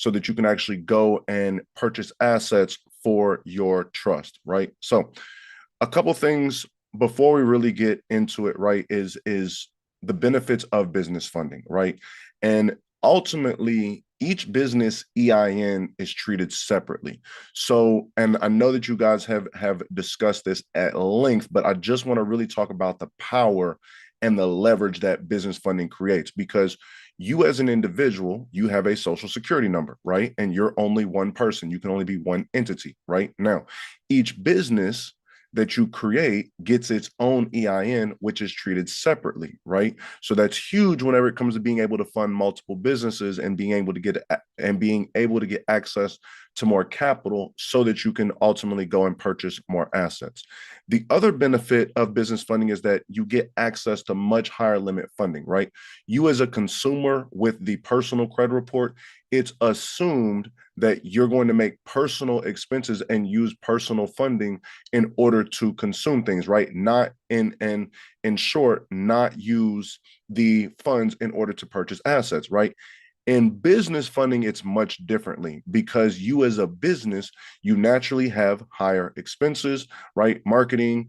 so that you can actually go and purchase assets for your trust, right? So a couple things before we really get into it, right, is the benefits of business funding, right? And ultimately, each business EIN is treated separately. So, and I know that you guys have discussed this at length, but I just want to really talk about the power and the leverage that business funding creates, because you as an individual, you have a social security number, right? And you're only one person. You can only be one entity, right? Now, each business that you create gets its own EIN, which is treated separately, right? So that's huge whenever it comes to being able to fund multiple businesses and being able to get access to more capital so that you can ultimately go and purchase more assets. The other benefit of business funding is that you get access to much higher limit funding, right? You as a consumer with the personal credit report, it's assumed that you're going to make personal expenses and use personal funding in order to consume things, right? Not in short, not use the funds in order to purchase assets, right? In business funding, it's much differently because you as a business, you naturally have higher expenses, right? Marketing,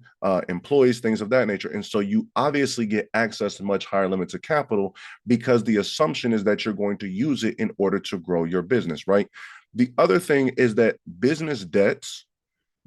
employees, things of that nature. And so you obviously get access to much higher limits of capital because the assumption is that you're going to use it in order to grow your business, right? The other thing is that business debts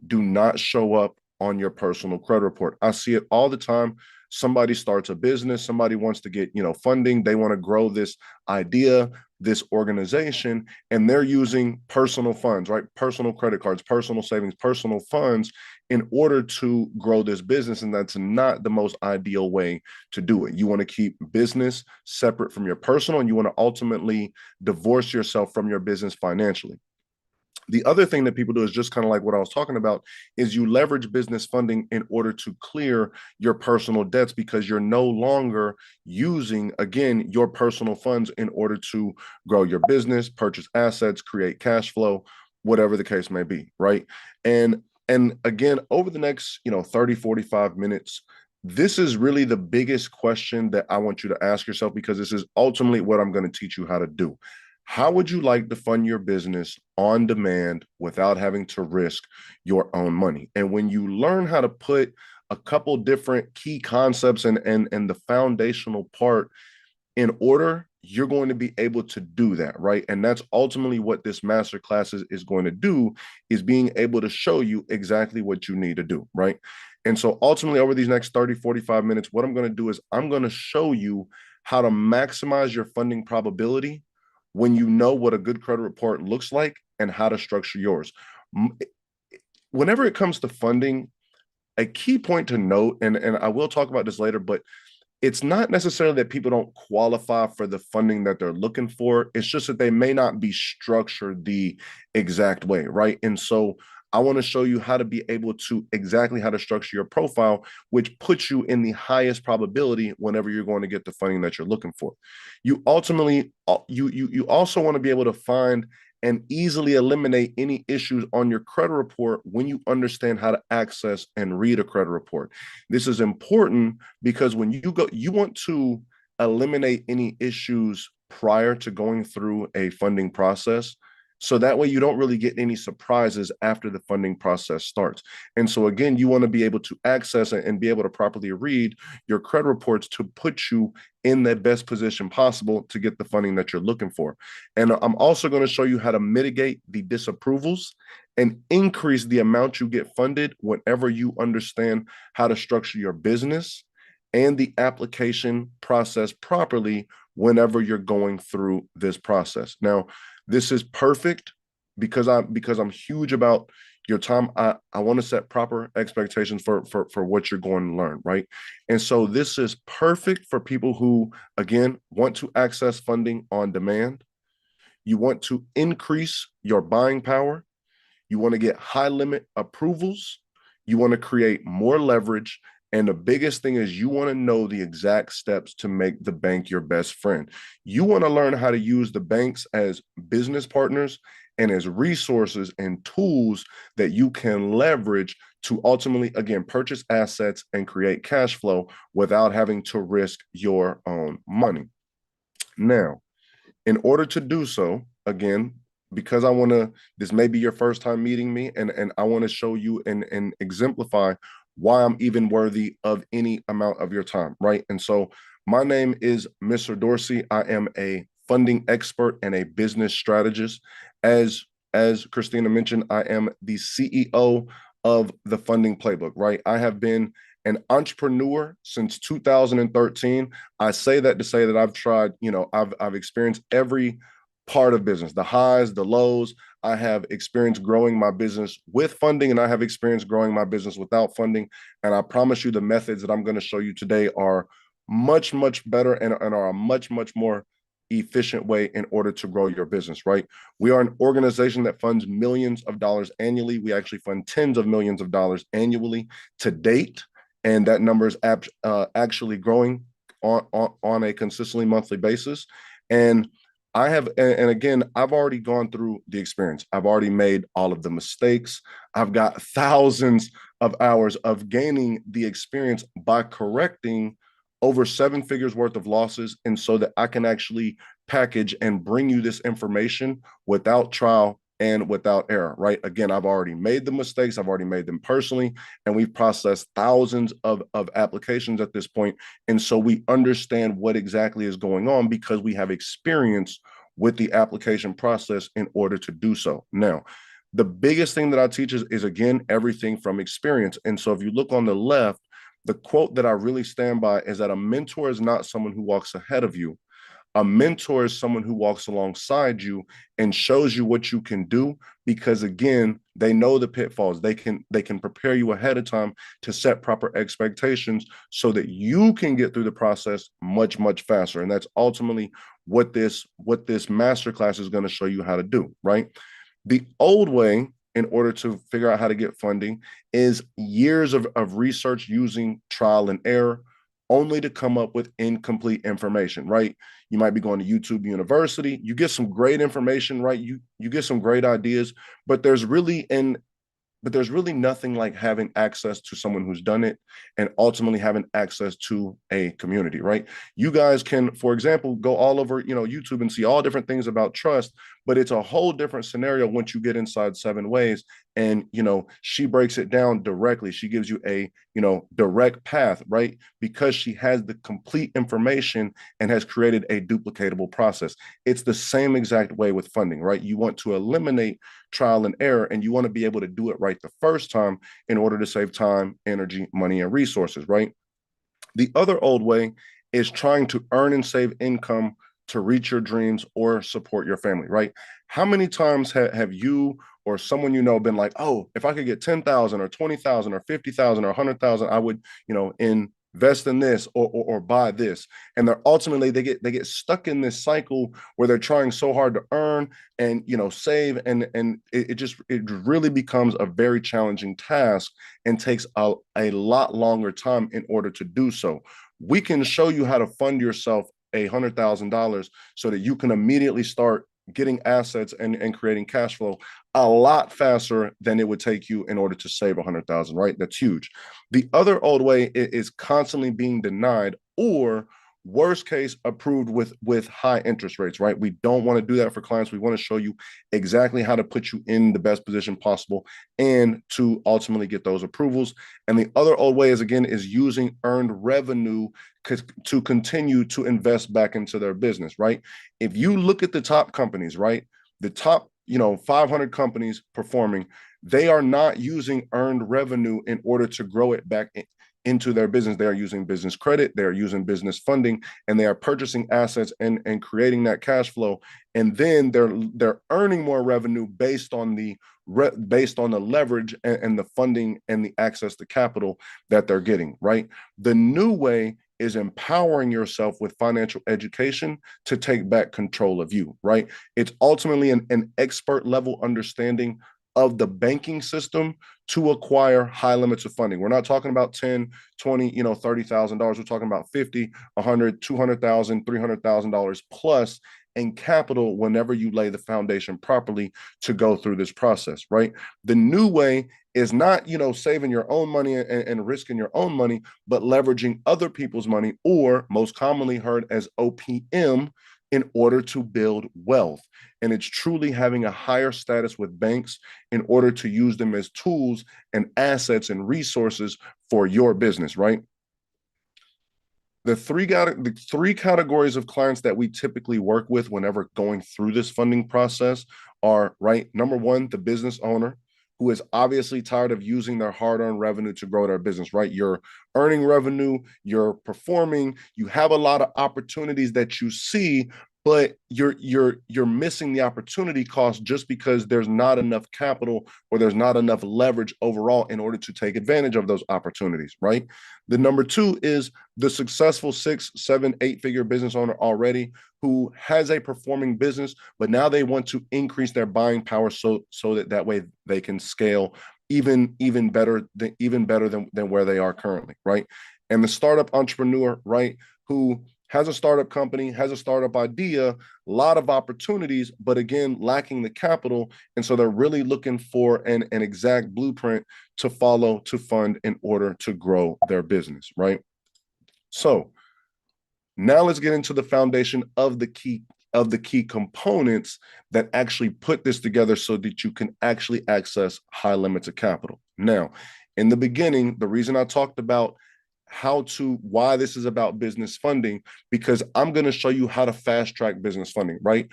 do not show up on your personal credit report. I see it all the time. Somebody starts a business, somebody wants to get, funding, they want to grow this idea, this organization, and they're using personal funds, right? Personal credit cards, personal savings, personal funds in order to grow this business. And that's not the most ideal way to do it. You want to keep business separate from your personal, and you want to ultimately divorce yourself from your business financially. The other thing that people do is just kind of like what I was talking about is you leverage business funding in order to clear your personal debts because you're no longer using, again, your personal funds in order to grow your business, purchase assets, create cash flow, whatever the case may be, right? And again, over the next, 30, 45 minutes, this is really the biggest question that I want you to ask yourself, because this is ultimately what I'm going to teach you how to do. How would you like to fund your business on demand without having to risk your own money? And when you learn how to put a couple different key concepts and the foundational part in order, you're going to be able to do that, right? And that's ultimately what this masterclass is going to do, is being able to show you exactly what you need to do, right? And so ultimately over these next 30, 45 minutes, what I'm going to do is I'm going to show you how to maximize your funding probability when you know what a good credit report looks like and how to structure yours. Whenever it comes to funding, a key point to note, and I will talk about this later, but it's not necessarily that people don't qualify for the funding that they're looking for. It's just that they may not be structured the exact way, right? And so I want to show you how to be able to exactly how to structure your profile, which puts you in the highest probability whenever you're going to get the funding that you're looking for. You ultimately, you also want to be able to find and easily eliminate any issues on your credit report when you understand how to access and read a credit report. This is important because when you go, you want to eliminate any issues prior to going through a funding process. So that way you don't really get any surprises after the funding process starts. And so again, you want to be able to access and be able to properly read your credit reports to put you in the best position possible to get the funding that you're looking for. And I'm also going to show you how to mitigate the disapprovals and increase the amount you get funded whenever you understand how to structure your business and the application process properly whenever you're going through this process. Now, this is perfect because I'm huge about your time. I want to set proper expectations for what you're going to learn, right? And so this is perfect for people who, again, want to access funding on demand. You want to increase your buying power. You want to get high limit approvals. You want to create more leverage. And the biggest thing is you want to know the exact steps to make the bank your best friend. You want to learn how to use the banks as business partners and as resources and tools that you can leverage to ultimately, again, purchase assets and create cash flow without having to risk your own money. Now, in order to do so, again, because I want to, this may be your first time meeting me, and I want to show you and exemplify why I'm even worthy of any amount of your time, right? And so my name is Mr. Dorsey. I am a funding expert and a business strategist. As Christina mentioned, I am the CEO of the Funding Playbook, right? I have been an entrepreneur since 2013. I say that to say that I've tried, I've experienced every part of business, the highs, the lows. I have experienced growing my business with funding, and I have experienced growing my business without funding. And I promise you the methods that I'm going to show you today are much, much better and are a much, much more efficient way in order to grow your business, right? We are an organization that funds millions of dollars annually. We actually fund tens of millions of dollars annually to date. And that number is actually growing on a consistently monthly basis. And I have, and again, I've already gone through the experience. I've already made all of the mistakes. I've got thousands of hours of gaining the experience by correcting over 7 figures worth of losses. And so that I can actually package and bring you this information without trial and without error, right? Again, I've already made the mistakes. I've already made them personally, and we've processed thousands of applications at this point. And so we understand what exactly is going on because we have experience with the application process in order to do so. Now, the biggest thing that I teach is again, everything from experience. And so if you look on the left, the quote that I really stand by is that a mentor is not someone who walks ahead of you. A mentor is someone who walks alongside you and shows you what you can do, because again, they know the pitfalls. They can prepare you ahead of time to set proper expectations so that you can get through the process much, much faster. And that's ultimately what this masterclass is going to show you how to do, right? The old way, in order to figure out how to get funding, is years of research using trial and error, only to come up with incomplete information, right? You might be going to YouTube University, you get some great information, right? You get some great ideas, but there's really nothing like having access to someone who's done it and ultimately having access to a community, right? You guys can, for example, go all over, YouTube and see all different things about trust, but it's a whole different scenario once you get inside 7 ways. And, she breaks it down directly. She gives you a, direct path, right? Because she has the complete information and has created a duplicatable process. It's the same exact way with funding, right? You want to eliminate trial and error, and you want to be able to do it right the first time in order to save time, energy, money, and resources, right? The other old way is trying to earn and save income to reach your dreams or support your family, right? How many times have you or someone been like, oh, if I could get 10,000 or 20,000 or 50,000 or 100,000, I would, invest in this or buy this. And they're ultimately they get stuck in this cycle where they're trying so hard to earn and save, and it really becomes a very challenging task and takes a lot longer time in order to do so. We can show you how to fund yourself $100,000 so that you can immediately start getting assets and creating cash flow a lot faster than it would take you in order to save 100,000, right? That's huge. The other old way is constantly being denied, or worst case, approved with high interest rates, right? We don't want to do that for clients. We want to show you exactly how to put you in the best position possible and to ultimately get those approvals. And the other old way is using earned revenue to continue to invest back into their business, right? If you look at the top companies, right, the top 500 companies performing, they are not using earned revenue in order to grow it back into their business. They are using business credit, they are using business funding, and they are purchasing assets and creating that cash flow. And then they're earning more revenue based on the leverage and the funding and the access to capital that they're getting, right? The new way is empowering yourself with financial education to take back control of you, right? It's ultimately an expert level understanding of the banking system to acquire high limits of funding. We're not talking about 10, 20, $30,000. We're talking about 50, 100, 200,000, $300,000 plus in capital whenever you lay the foundation properly to go through this process, right? The new way is not, saving your own money and risking your own money, but leveraging other people's money, or most commonly heard as OPM, in order to build wealth. And it's truly having a higher status with banks in order to use them as tools and assets and resources for your business, right? The three categories of clients that we typically work with whenever going through this funding process are, right, number one, the business owner who is obviously tired of using their hard-earned revenue to grow their business, right? You're earning revenue, you're performing, you have a lot of opportunities that you see, but you're missing the opportunity cost just because there's not enough capital or there's not enough leverage overall in order to take advantage of those opportunities, right? The number two is the successful 6, 7, 8-figure business owner already who has a performing business, but now they want to increase their buying power so that way they can scale even better than where they are currently, right? And the startup entrepreneur, right, who has a startup company, has a startup idea, a lot of opportunities, but again, lacking the capital. And so they're really looking for an exact blueprint to follow, to fund in order to grow their business, right? So now let's get into the foundation of the key components that actually put this together so that you can actually access high limits of capital. Now, in the beginning, the reason I talked about why this is about business funding, because I'm going to show you how to fast track business funding, right?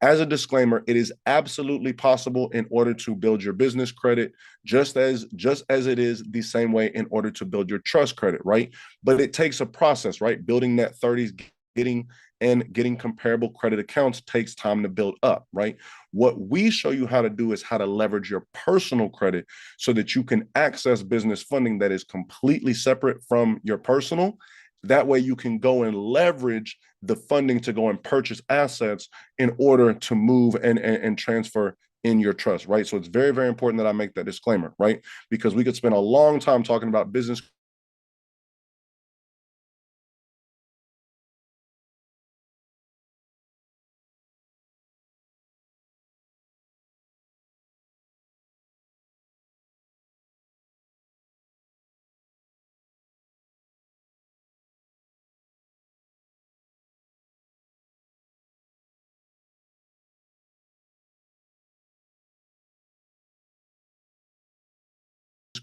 As a disclaimer, it is absolutely possible in order to build your business credit, just as it is the same way in order to build your trust credit, right? But it takes a process, right? Building net 30s, getting comparable credit accounts takes time to build up, right? What we show you how to do is how to leverage your personal credit so that you can access business funding that is completely separate from your personal. That way you can go and leverage the funding to go and purchase assets in order to move and transfer in your trust, right? So it's very, very important that I make that disclaimer, right? Because we could spend a long time talking about business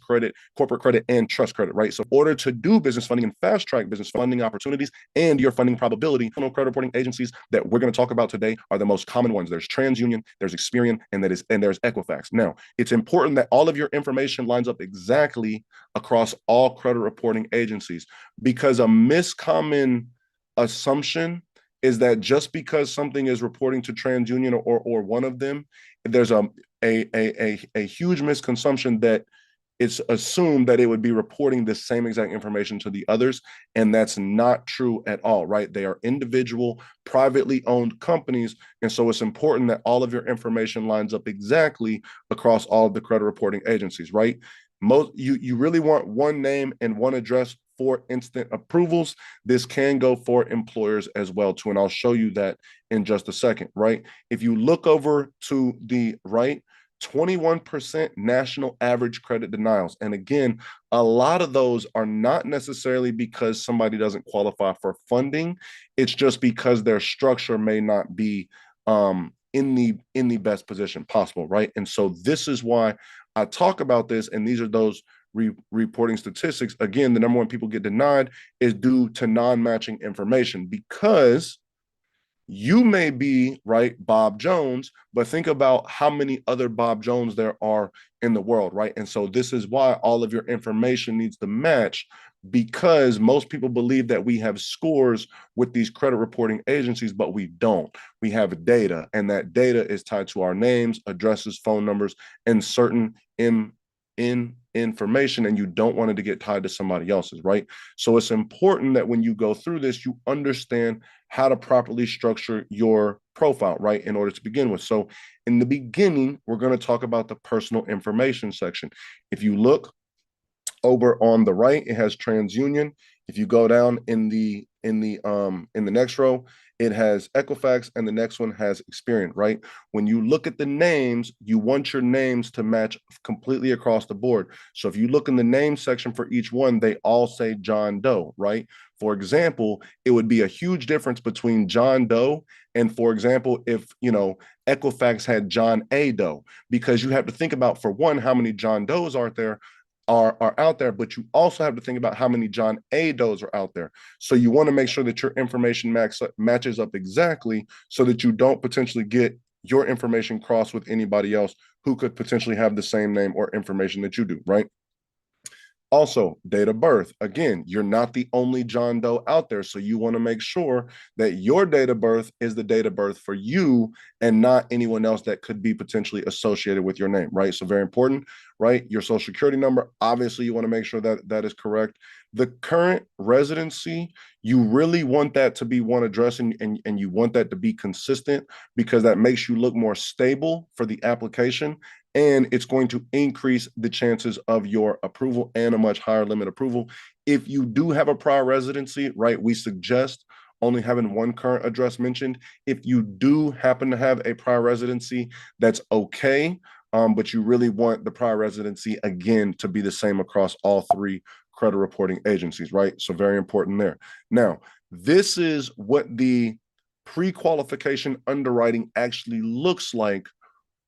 credit, corporate credit, and trust credit, right? So in order to do business funding and fast track business funding opportunities and your funding probability, credit reporting agencies that we're going to talk about today are the most common ones. There's TransUnion, there's Experian, and there's Equifax. Now, it's important that all of your information lines up exactly across all credit reporting agencies, because a miscommon assumption is that just because something is reporting to TransUnion or one of them, there's a huge misconception that it's assumed that it would be reporting the same exact information to the others. And that's not true at all, right? They are individual, privately owned companies. And so it's important that all of your information lines up exactly across all of the credit reporting agencies, right? You really want one name and one address for instant approvals. This can go for employers as well too. And I'll show you that in just a second, right? If you look over to the right, 21% national average credit denials. And again, a lot of those are not necessarily because somebody doesn't qualify for funding. It's just because their structure may not be in the best position possible, right? And so this is why I talk about this, and these are those reporting statistics. Again, the number one people get denied is due to non-matching information, because you may be, right, Bob Jones, but think about how many other Bob Jones there are in the world, right? And so this is why all of your information needs to match, because most people believe that we have scores with these credit reporting agencies, but we don't. We have data, and that data is tied to our names, addresses, phone numbers, and certain in information, and you don't want it to get tied to somebody else's, right? So it's important that when you go through this, you understand how to properly structure your profile, right, in order to begin with. So in the beginning, we're going to talk about the personal information section. If you look over on the right, it has TransUnion. If you go down in the next row, it has Equifax, and the next one has Experian, right? When you look at the names, you want your names to match completely across the board. So if you look in the name section for each one, they all say John Doe, right? For example, it would be a huge difference between John Doe and, for example, if, Equifax had John A. Doe, because you have to think about, for one, how many John Does are out there, but you also have to think about how many John A. Does are out there. So you want to make sure that your information matches up exactly, so that you don't potentially get your information crossed with anybody else who could potentially have the same name or information that you do, right? Also, date of birth. Again, you're not the only John Doe out there. So you want to make sure that your date of birth is the date of birth for you and not anyone else that could be potentially associated with your name, right? So very important, right? Your social security number, obviously you want to make sure that that is correct. The current residency, you really want that to be one address, and you want that to be consistent, because that makes you look more stable for the application, and it's going to increase the chances of your approval and a much higher limit approval. If you do have a prior residency, right, we suggest only having one current address mentioned. If you do happen to have a prior residency, that's okay. But you really want the prior residency, again, to be the same across all three credit reporting agencies, right? So very important there. Now, this is what the pre-qualification underwriting actually looks like,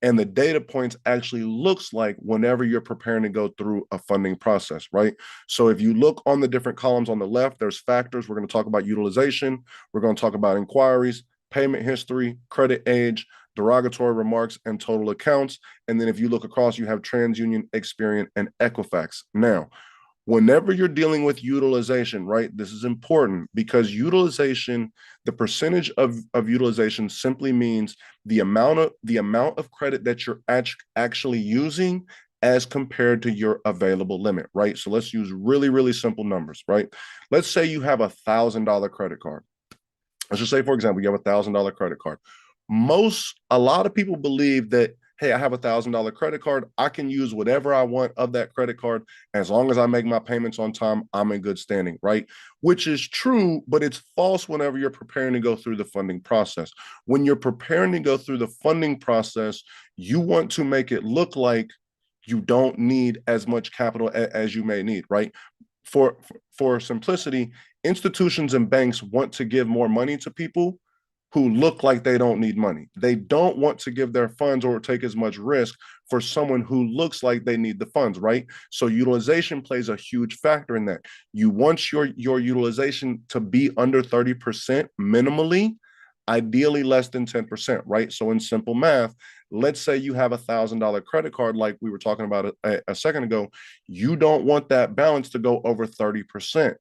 and the data points actually looks like whenever you're preparing to go through a funding process, right? So if you look on the different columns on the left, there's factors. We're going to talk about utilization. We're going to talk about inquiries, payment history, credit age, derogatory remarks, and total accounts. And then if you look across, you have TransUnion, Experian, and Equifax. Now, whenever you're dealing with utilization, right, this is important, because utilization, the percentage of utilization simply means the amount of credit that you're actually using as compared to your available limit, right? So let's use really, really simple numbers, right? Let's say you have $1,000 credit card. Let's just say, for example, you have $1,000 credit card. A lot of people believe that, hey, I have $1,000 credit card, I can use whatever I want of that credit card. As long as I make my payments on time, I'm in good standing, right? Which is true, but it's false whenever you're preparing to go through the funding process. When you're preparing to go through the funding process, you want to make it look like you don't need as much capital as you may need, right? For simplicity, institutions and banks want to give more money to people who look like they don't need money. They don't want to give their funds or take as much risk for someone who looks like they need the funds, right? So utilization plays a huge factor in that. You want your utilization to be under 30% minimally, ideally less than 10%, right? So in simple math, let's say you have $1,000 credit card, like we were talking about a second ago. You don't want that balance to go over 30%.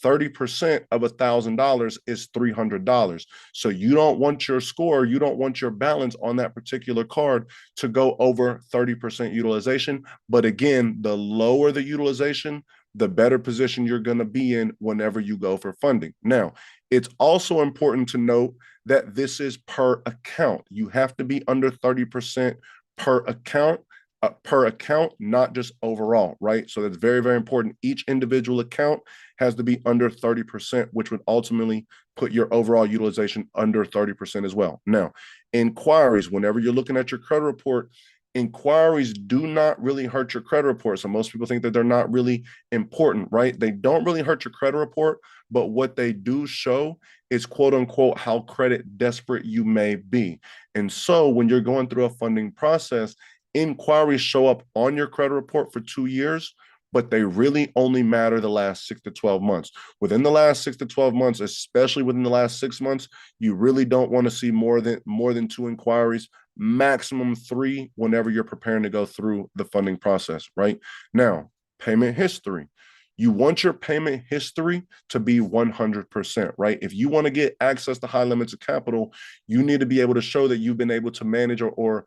30% of $1,000 is $300. So you don't want your score, you don't want your balance on that particular card to go over 30% utilization. But again, the lower the utilization, the better position you're going to be in whenever you go for funding. Now, it's also important to note that this is per account. You have to be under 30% per account, not just overall, right? So that's very, very important. Each individual account has to be under 30%, which would ultimately put your overall utilization under 30% as well. Now, inquiries, whenever you're looking at your credit report, inquiries do not really hurt your credit report. So most people think that they're not really important, right? They don't really hurt your credit report, but what they do show is, quote unquote, how credit desperate you may be. And so when you're going through a funding process, inquiries show up on your credit report for 2 years, but they really only matter the last 6 to 12 months. Within the last 6 to 12 months, especially within the last 6 months, you really don't want to see more than 2 inquiries, maximum 3 whenever you're preparing to go through the funding process, right? Now, payment history. You want your payment history to be 100%, right? If you want to get access to high limits of capital, you need to be able to show that you've been able to manage or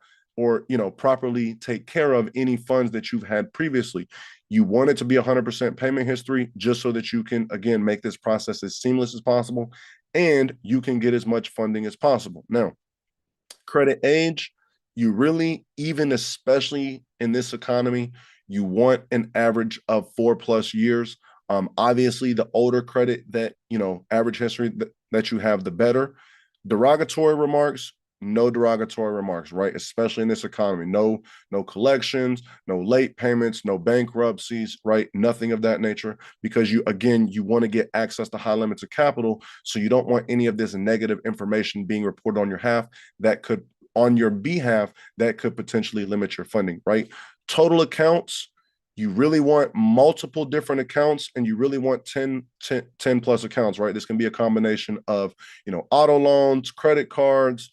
properly take care of any funds that you've had previously. You want it to be 100% payment history, just so that you can, again, make this process as seamless as possible, and you can get as much funding as possible. Now, credit age, you really, even especially in this economy, you want an average of 4+ years. Obviously, the older credit that, average history that you have, the better. Derogatory remarks, no derogatory remarks, right? Especially in this economy. No collections, no late payments, no bankruptcies, right? Nothing of that nature, because you want to get access to high limits of capital. So you don't want any of this negative information being reported on your behalf that could potentially limit your funding, right? Total accounts, you really want multiple different accounts, and you really want 10 plus accounts, right? This can be a combination of, auto loans, credit cards,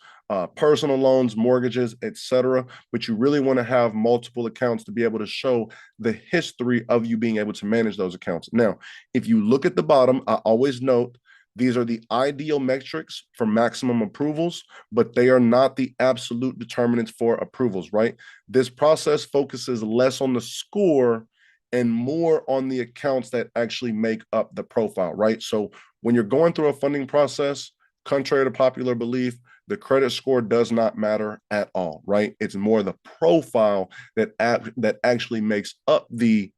personal loans, mortgages, etc. But you really want to have multiple accounts to be able to show the history of you being able to manage those accounts. Now, if you look at the bottom, I always note these are the ideal metrics for maximum approvals, but they are not the absolute determinants for approvals, right? This process focuses less on the score and more on the accounts that actually make up the profile, right? So when you're going through a funding process, contrary to popular belief, the credit score does not matter at all, right? It's more the profile that actually makes up the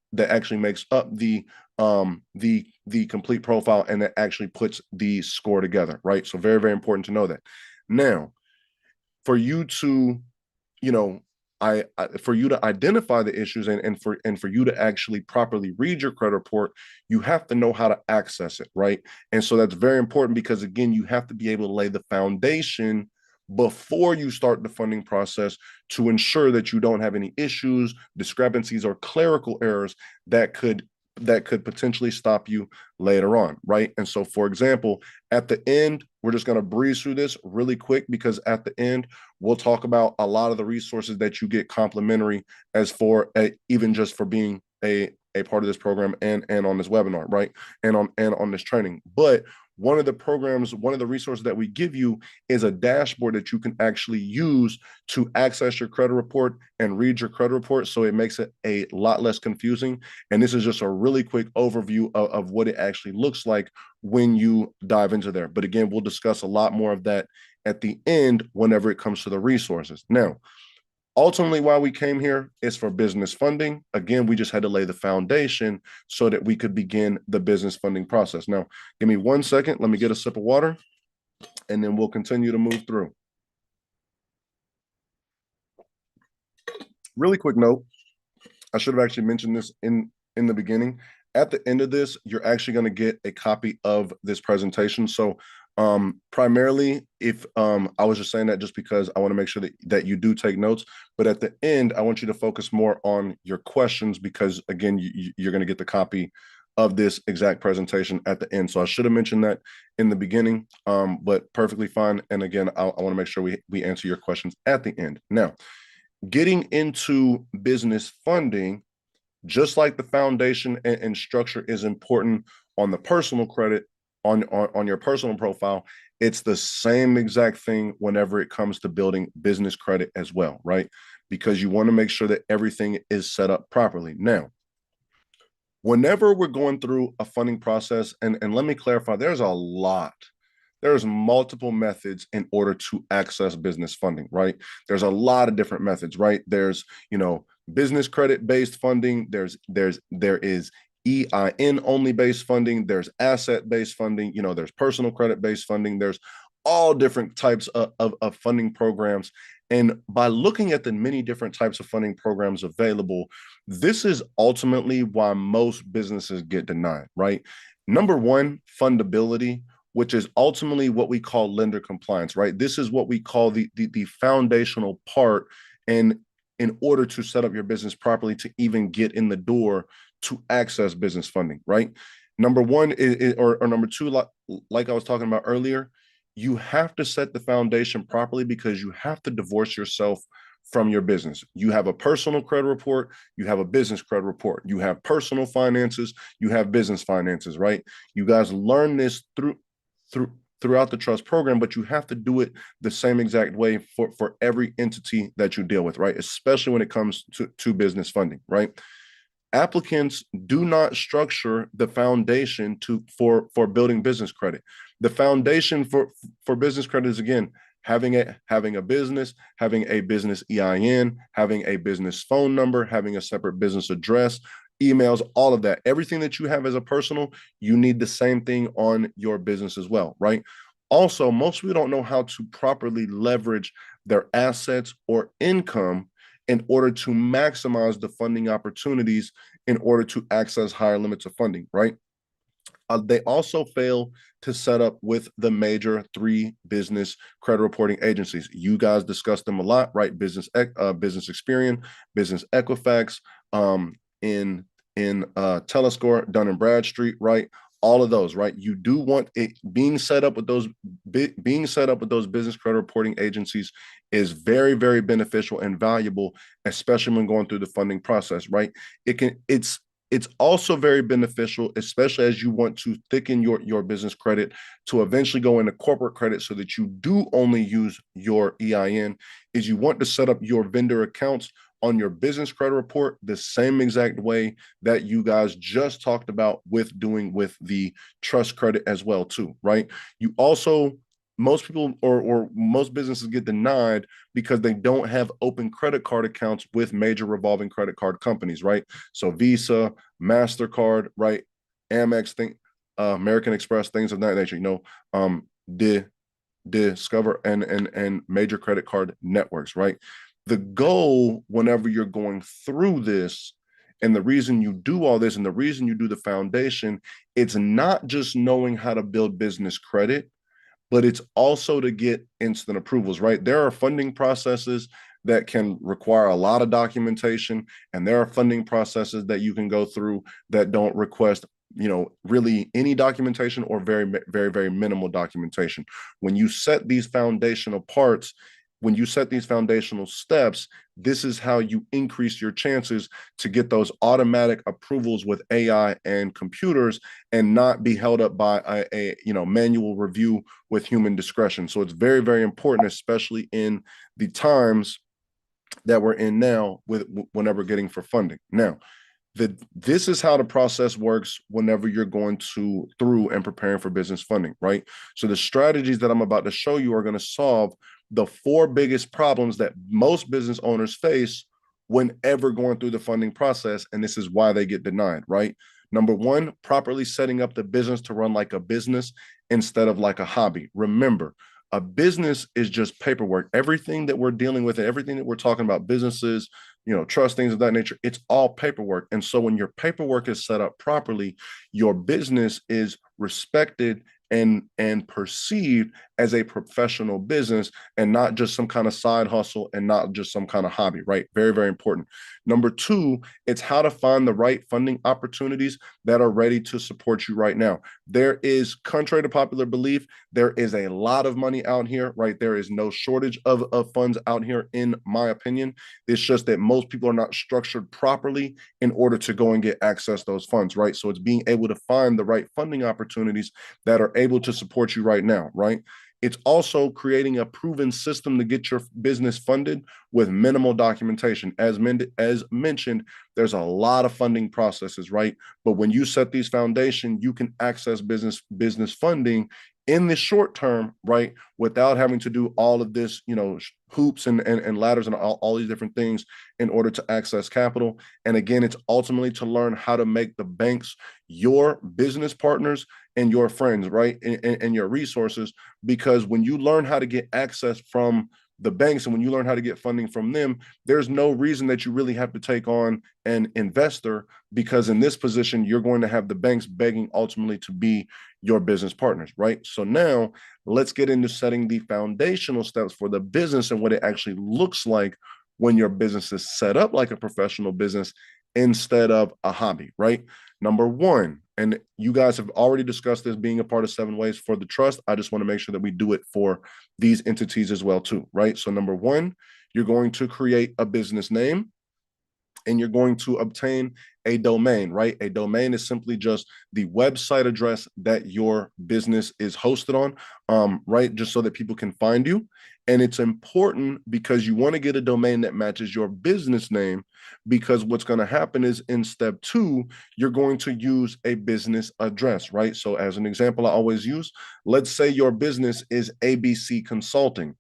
the complete profile, and that actually puts the score together, right? So very, very important to know that. Now, for you to, you know, for you to identify the issues, and for you to actually properly read your credit report, you have to know how to access it, right? And so that's very important, because again, you have to be able to lay the foundation before you start the funding process to ensure that you don't have any issues, discrepancies, or clerical errors that could potentially stop you later on, right? And so, for example, at the end, we're just going to breeze through this really quick, because at the end, we'll talk about a lot of the resources that you get complimentary even just for being a part of this program and on this webinar, right? And on this training. But one of the resources that we give you is a dashboard that you can actually use to access your credit report and read your credit report. So it makes it a lot less confusing. And this is just a really quick overview of what it actually looks like when you dive into there. But again, we'll discuss a lot more of that at the end whenever it comes to the resources. Now, ultimately, why we came here is for business funding. Again, we just had to lay the foundation so that we could begin the business funding process. Now, give me 1 second. Let me get a sip of water, and then we'll continue to move through. Really quick note, I should have actually mentioned this in the beginning. At the end of this, you're actually going to get a copy of this presentation. So primarily, if I was just saying that just because I want to make sure that you do take notes, but at the end, I want you to focus more on your questions, because again, you're going to get the copy of this exact presentation at the end. So I should have mentioned that in the beginning, but perfectly fine. And again, I want to make sure we answer your questions at the end. Now, getting into business funding, just like the foundation and structure is important on the personal credit, on your personal profile, it's the same exact thing whenever it comes to building business credit as well, right? Because you want to make sure that everything is set up properly. Now, whenever we're going through a funding process, and let me clarify, there's multiple methods in order to access business funding, right? There's a lot of different methods, right? There's, business credit based funding. There is EIN only based funding. There's asset based funding. There's personal credit based funding. There's all different types of funding programs. And by looking at the many different types of funding programs available, this is ultimately why most businesses get denied, right? Number one, fundability, which is ultimately what we call lender compliance, right? This is what we call the foundational part, and in order to set up your business properly to even get in the door to access business funding, right? Number one or number two, like I was talking about earlier, you have to set the foundation properly, because you have to divorce yourself from your business. You have a personal credit report, you have a business credit report, you have personal finances, you have business finances, right? You guys learn this throughout the trust program, but you have to do it the same exact way for every entity that you deal with, right? Especially when it comes to business funding, right? Applicants do not structure the foundation for building business credit. The foundation for business credit is, again, having a business, having a business EIN, having a business phone number, having a separate business address, emails, all of that. Everything that you have as a personal, you need the same thing on your business as well, right? Also, most people don't know how to properly leverage their assets or income in order to maximize the funding opportunities in order to access higher limits of funding, right? They also fail to set up with the major three business credit reporting agencies. You guys discussed them a lot, right? Business Experian, Business Equifax, in Telescore, Dun and Bradstreet, right? All of those, right? You do want it being set up with those business credit reporting agencies is very, very beneficial and valuable, especially when going through the funding process, right? It's also very beneficial, especially as you want to thicken your business credit to eventually go into corporate credit so that you do only use your EIN, is you want to set up your vendor accounts on your business credit report the same exact way that you guys just talked about with doing with the trust credit as well too, right? You also, most people or most businesses get denied because they don't have open credit card accounts with major revolving credit card companies, right? So Visa, MasterCard, right? Amex, American Express, things of that nature, the Discover and major credit card networks, right? The goal whenever you're going through this, and the reason you do all this and the reason you do the foundation, it's not just knowing how to build business credit, but it's also to get instant approvals, right? There are funding processes that can require a lot of documentation, and there are funding processes that you can go through that don't request, really any documentation or very, very, very minimal documentation. When you set these foundational parts, when you set these foundational steps, this is how you increase your chances to get those automatic approvals with AI and computers and not be held up by a manual review with human discretion. So it's very, very important, especially in the times that we're in now with whenever getting for funding. Now, this is how the process works whenever you're going through and preparing for business funding, right? So the strategies that I'm about to show you are going to solve the four biggest problems that most business owners face whenever going through the funding process, and this is why they get denied, right? Number one, properly setting up the business to run like a business instead of like a hobby. Remember, a business is just paperwork. Everything that we're dealing with, everything that we're talking about, businesses, trust, things of that nature, it's all paperwork. And so when your paperwork is set up properly, your business is respected and perceived as a professional business and not just some kind of side hustle and not just some kind of hobby, right? Very, very important. Number two, it's how to find the right funding opportunities that are ready to support you right now. There is, contrary to popular belief, there is a lot of money out here, right? There is no shortage of funds out here, in my opinion. It's just that most people are not structured properly in order to go and get access to those funds, right? So it's being able to find the right funding opportunities that are able to support you right now, right? It's also creating a proven system to get your business funded with minimal documentation. As mentioned, there's a lot of funding processes, right? But when you set these foundation, you can access business funding in the short term, right? Without having to do all of this, hoops and ladders and all these different things in order to access capital. And again, it's ultimately to learn how to make the banks your business partners and your friends, right? And your resources, because when you learn how to get access from the banks and when you learn how to get funding from them, there's no reason that you really have to take on an investor, because in this position, you're going to have the banks begging ultimately to be your business partners, right? So now let's get into setting the foundational steps for the business and what it actually looks like when your business is set up like a professional business instead of a hobby, right? Number one, and you guys have already discussed this being a part of 7 ways for the trust. I just want to make sure that we do it for these entities as well too, right? So number one, you're going to create a business name and you're going to obtain a domain, right? A domain is simply just the website address that your business is hosted on, right? Just so that people can find you. And it's important because you want to get a domain that matches your business name, because what's going to happen is in step 2, you're going to use a business address, right? So as an example, I always use, let's say your business is ABC Consulting.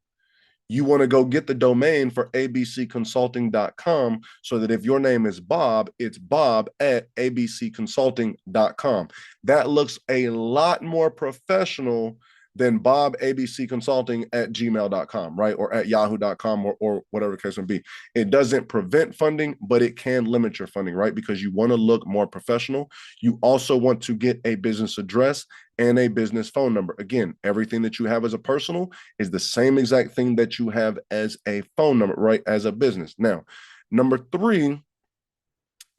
You want to go get the domain for abcconsulting.com so that if your name is Bob, it's Bob at abcconsulting.com. That looks a lot more professional then bobabcconsulting@gmail.com, right? Or at yahoo.com, or whatever the case may be. It doesn't prevent funding, but it can limit your funding, right? Because you want to look more professional. You also want to get a business address and a business phone number. Again, everything that you have as a personal is the same exact thing that you have as a phone number, right? As a business. Now, number 3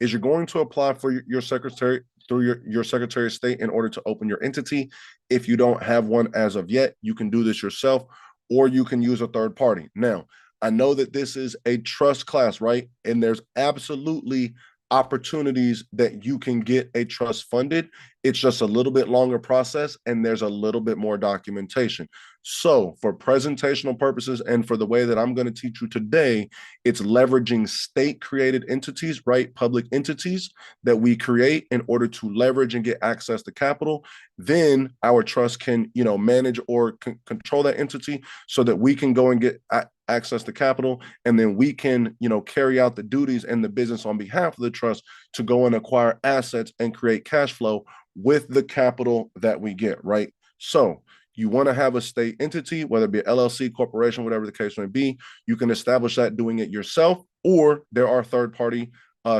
is you're going to apply for your secretary through your Secretary of State in order to open your entity. If you don't have one as of yet, you can do this yourself, or you can use a third party. Now, I know that this is a trust class, right? And there's absolutely opportunities that you can get a trust funded. It's just a little bit longer process, and there's a little bit more documentation. So for presentational purposes and for the way that I'm going to teach you today, it's leveraging state created entities, right? Public entities that we create in order to leverage and get access to capital. Then our trust can, manage or control that entity so that we can go and get access to capital, and then we can, carry out the duties and the business on behalf of the trust to go and acquire assets and create cash flow with the capital that we get, right? So you want to have a state entity, whether it be an LLC, corporation, whatever the case may be. You can establish that doing it yourself, or there are third-party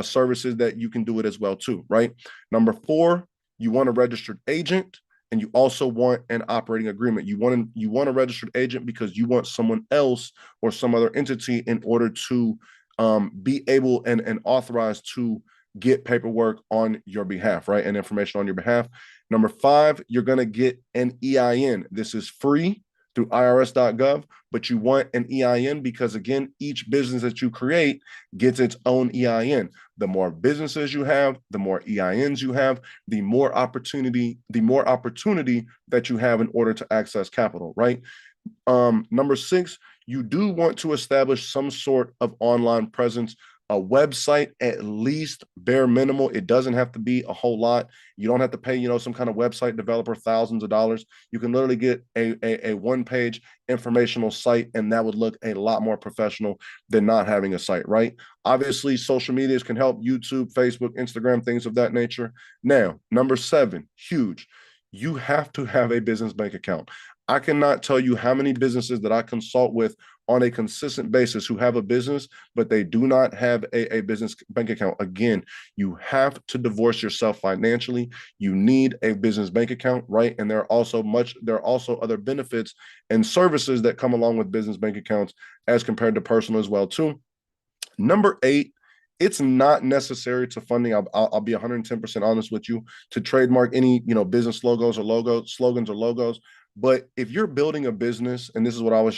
services that you can do it as well too, right? Number 4, you want a registered agent, and you also want an operating agreement. You want a registered agent because you want someone else or some other entity in order to be able and authorized to get paperwork on your behalf, right? And information on your behalf. Number 5, you're going to get an EIN. This is free through irs.gov, but you want an EIN because, again, each business that you create gets its own EIN. The more businesses you have, the more EINs you have, the more opportunity that you have in order to access capital, right? Number 6, you do want to establish some sort of online presence, a website, at least bare minimal. It doesn't have to be a whole lot. You don't have to pay, some kind of website developer thousands of dollars. You can literally get a one-page informational site, and that would look a lot more professional than not having a site, right? Obviously, social medias can help: YouTube, Facebook, Instagram, things of that nature. Now, number 7, huge. You have to have a business bank account. I cannot tell you how many businesses that I consult with on a consistent basis who have a business, but they do not have a business bank account. Again, you have to divorce yourself financially. You need a business bank account, right? And there are also other benefits and services that come along with business bank accounts as compared to personal as well too. Number 8, it's not necessary to funding. I'll be 110% honest with you, to trademark any business slogans or logos. But if you're building a business, and this is what I'll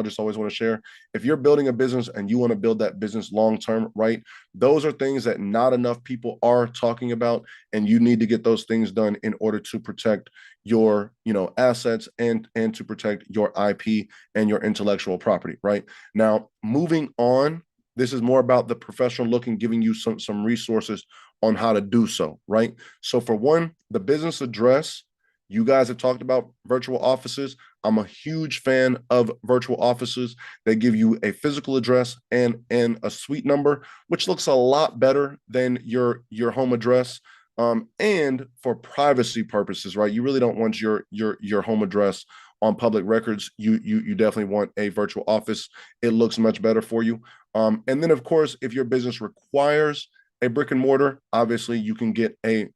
just always want to share, if you're building a business and you want to build that business long term, right? Those are things that not enough people are talking about, and you need to get those things done in order to protect your assets and to protect your IP and your intellectual property, right? Now, moving on, this is more about the professional look and giving you some resources on how to do so, right? So for one, the business address. You guys have talked about virtual offices. I'm a huge fan of virtual offices. They give you a physical address and a suite number, which looks a lot better than your home address. And for privacy purposes, right? You really don't want your home address on public records. You definitely want a virtual office. It looks much better for you. And then, of course, if your business requires a brick and mortar, obviously you can get a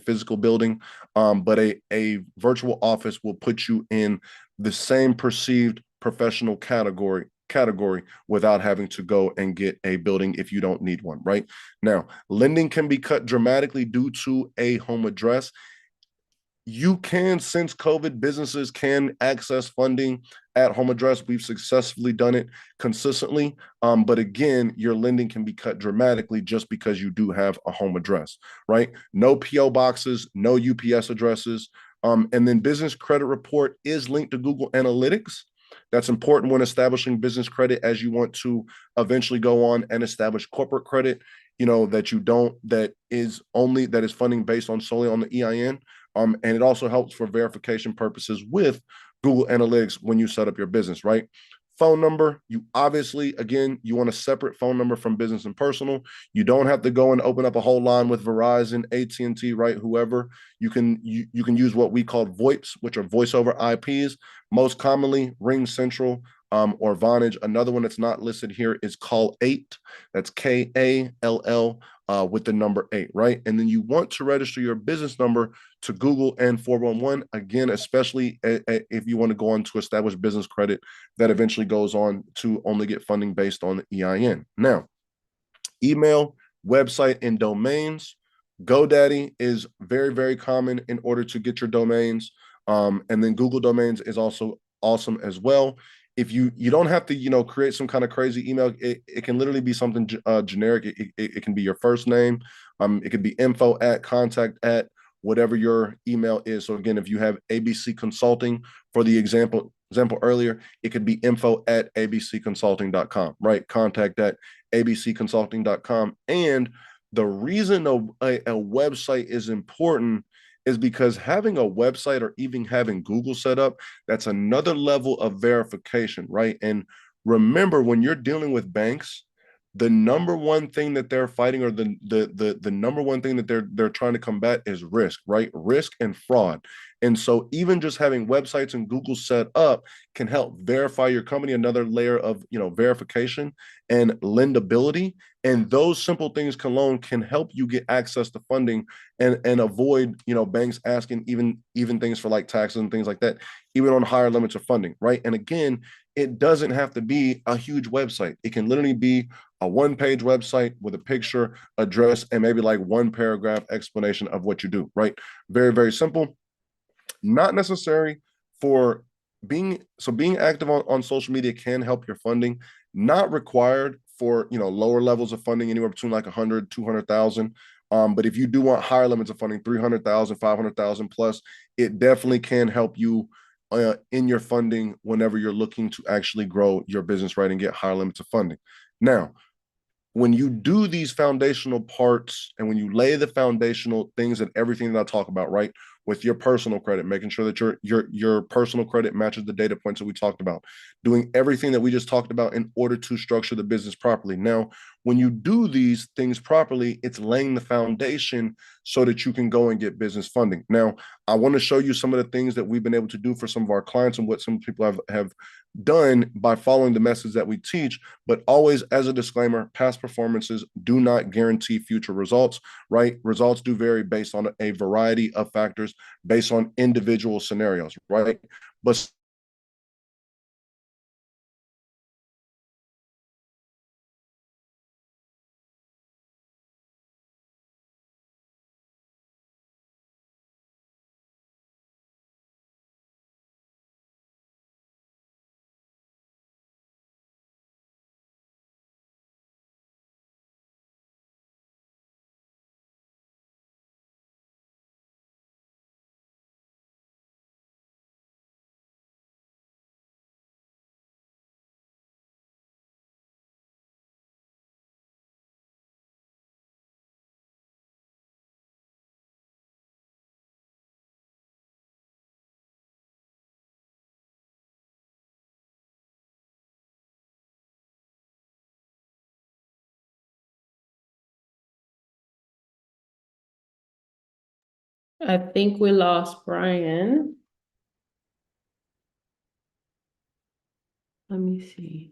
physical building, but a virtual office will put you in the same perceived professional category without having to go and get a building if you don't need one, right? Now, lending can be cut dramatically due to a home address. You can, since COVID, businesses can access funding at home address. We've successfully done it consistently. But again, your lending can be cut dramatically just because you do have a home address, right? No PO boxes, no UPS addresses. And then business credit report is linked to Google Analytics. That's important when establishing business credit, as you want to eventually go on and establish corporate credit, that is funding based on solely on the EIN. And it also helps for verification purposes with Google Analytics when you set up your business, right? phone number. You obviously, again, you want a separate phone number from business and personal. You don't have to go and open up a whole line with Verizon, AT&T, right? Whoever. You can use what we call VoIPs, which are voice over IPs. Most commonly, Ring Central, or Vonage. Another one that's not listed here is Call 8. That's KALL, with the number 8, right? And then you want to register your business number to Google and 411, again, especially if you want to go on to establish business credit that eventually goes on to only get funding based on the EIN. Now, email, website, and domains. GoDaddy is very, very common in order to get your domains. And then Google Domains is also awesome as well. If you don't have to, create some kind of crazy email, it can literally be something generic. It can be your first name. It could be info at, contact at, whatever your email is. So again, if you have ABC Consulting for the example earlier, it could be info at abcconsulting.com, right? Contact at abcconsulting.com. And the reason a website is important is because having a website or even having Google set up, that's another level of verification, right? And remember, when you're dealing with banks, the number one thing that they're fighting, or the number one thing that they're trying to combat, is risk, right? Risk and fraud. And so even just having websites and Google set up can help verify your company, another layer of verification and lendability. And those simple things alone can help you get access to funding and avoid banks asking even things for like taxes and things like that, even on higher limits of funding, right? And again, it doesn't have to be a huge website. It can literally be a one-page website with a picture, address, and maybe like one paragraph explanation of what you do, right? Very, very simple. Not necessary for being active on social media can help your funding. Not required for lower levels of funding, anywhere between like 100, 200,000. But if you do want higher limits of funding, 300,000, 500,000 plus, it definitely can help you in your funding whenever you're looking to actually grow your business, right, and get higher limits of funding. Now, when you do these foundational parts and when you lay the foundational things and everything that I talk about, right, with your personal credit, making sure that your personal credit matches the data points that we talked about, doing everything that we just talked about in order to structure the business properly. Now, when you do these things properly, it's laying the foundation so that you can go and get business funding. Now, I want to show you some of the things that we've been able to do for some of our clients and what some people have done by following the methods that we teach. But always, as a disclaimer, past performances do not guarantee future results, right? Results do vary based on a variety of factors, based on individual scenarios, right? But I think we lost Brian. Let me see.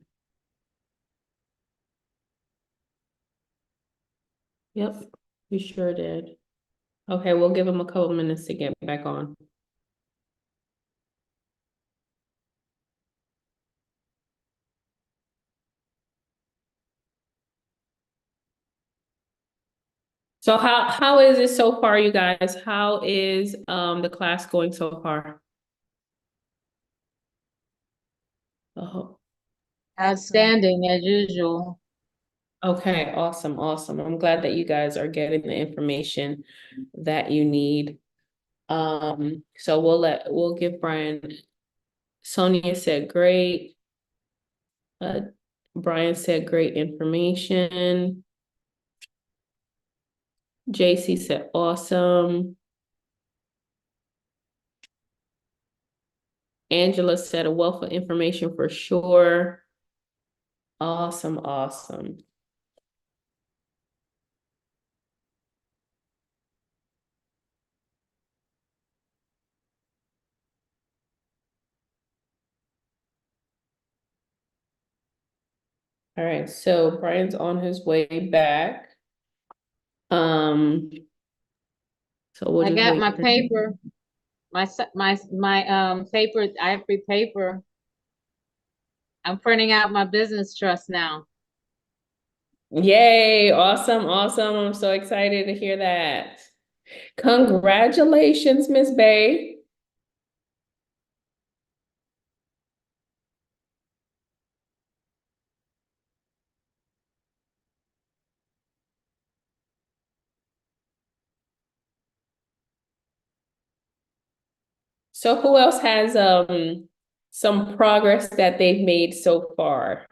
Yep, we sure did. Okay, we'll give him a couple minutes to get back on. So how is it so far, you guys? How is the class going so far? Oh, Outstanding as usual. okay, awesome, awesome. I'm glad that you guys are getting the information that you need. So we'll give Brian. Sonia said great. Brian said great information. JC said, awesome. Angela said a wealth of information for sure. Awesome, awesome. All right, so Brian's on his way back. So we'll I just got wait. my paper, my paper, ivory paper. I'm printing out my business trust now. Yay, awesome, awesome. I'm so excited to hear that. Congratulations, Miss Bay. So who else has some progress that they've made so far?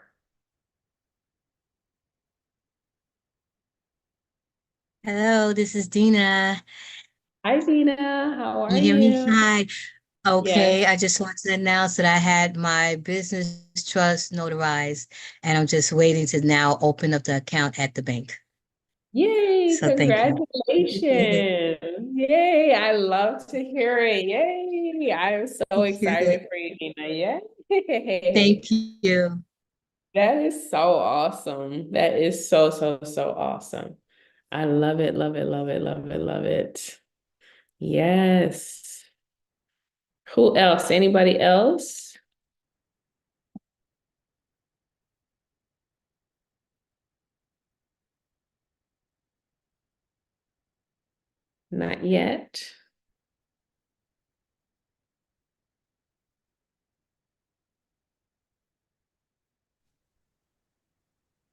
Hello, this is Dina. Hi, Dina. How Can are you hear me? you? Hi. Okay, Yes. I just wanted to announce that I had my business trust notarized, and I'm just waiting to now open up the account at the bank. Yay, So thank you. congratulations. Yay, I love to hear it. Yay. I am so Thank you. excited for you, Dina. Thank Yay. you. That is so awesome. That is so, so, so awesome. I love it, love it, love it, love it, love it. Yes. Who else? Anybody else? Not yet.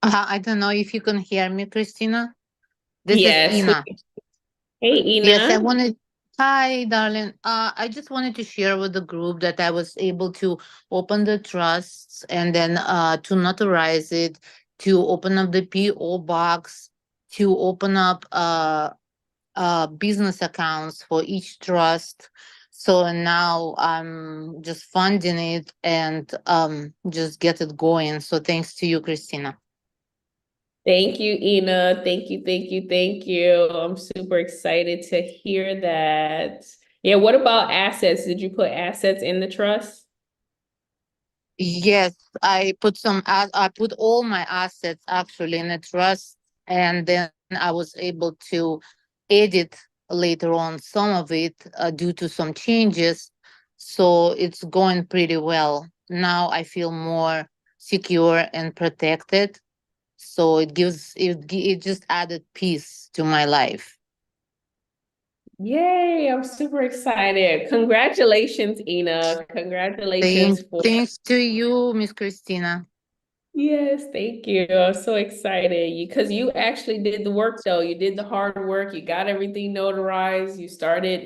I don't know if you can hear me, Christina. This is Yes. Ina. Hey, Yes, I Ina. wanted. Hi, darling. I just wanted to share with the group that I was able to open the trusts and then to notarize it, to open up the PO box, to open up business accounts for each trust. So now I'm just funding it and just get it going. So thanks to you, Christina. Thank you, Ina. Thank you, thank you, thank you. I'm super excited to hear that. Yeah, what about assets? Did you put assets in the trust? Yes, I put all my assets actually in a trust, and then I was able to edit later on some of it due to some changes. So it's going pretty well. Now I feel more secure and protected. So it just added peace to my life. Yay, I'm super excited. Congratulations, Ina. Congratulations for Thanks to you, Miss Christina. Yes, thank you. I'm so excited. Because you actually did the work though. You did the hard work. You got everything notarized. You started,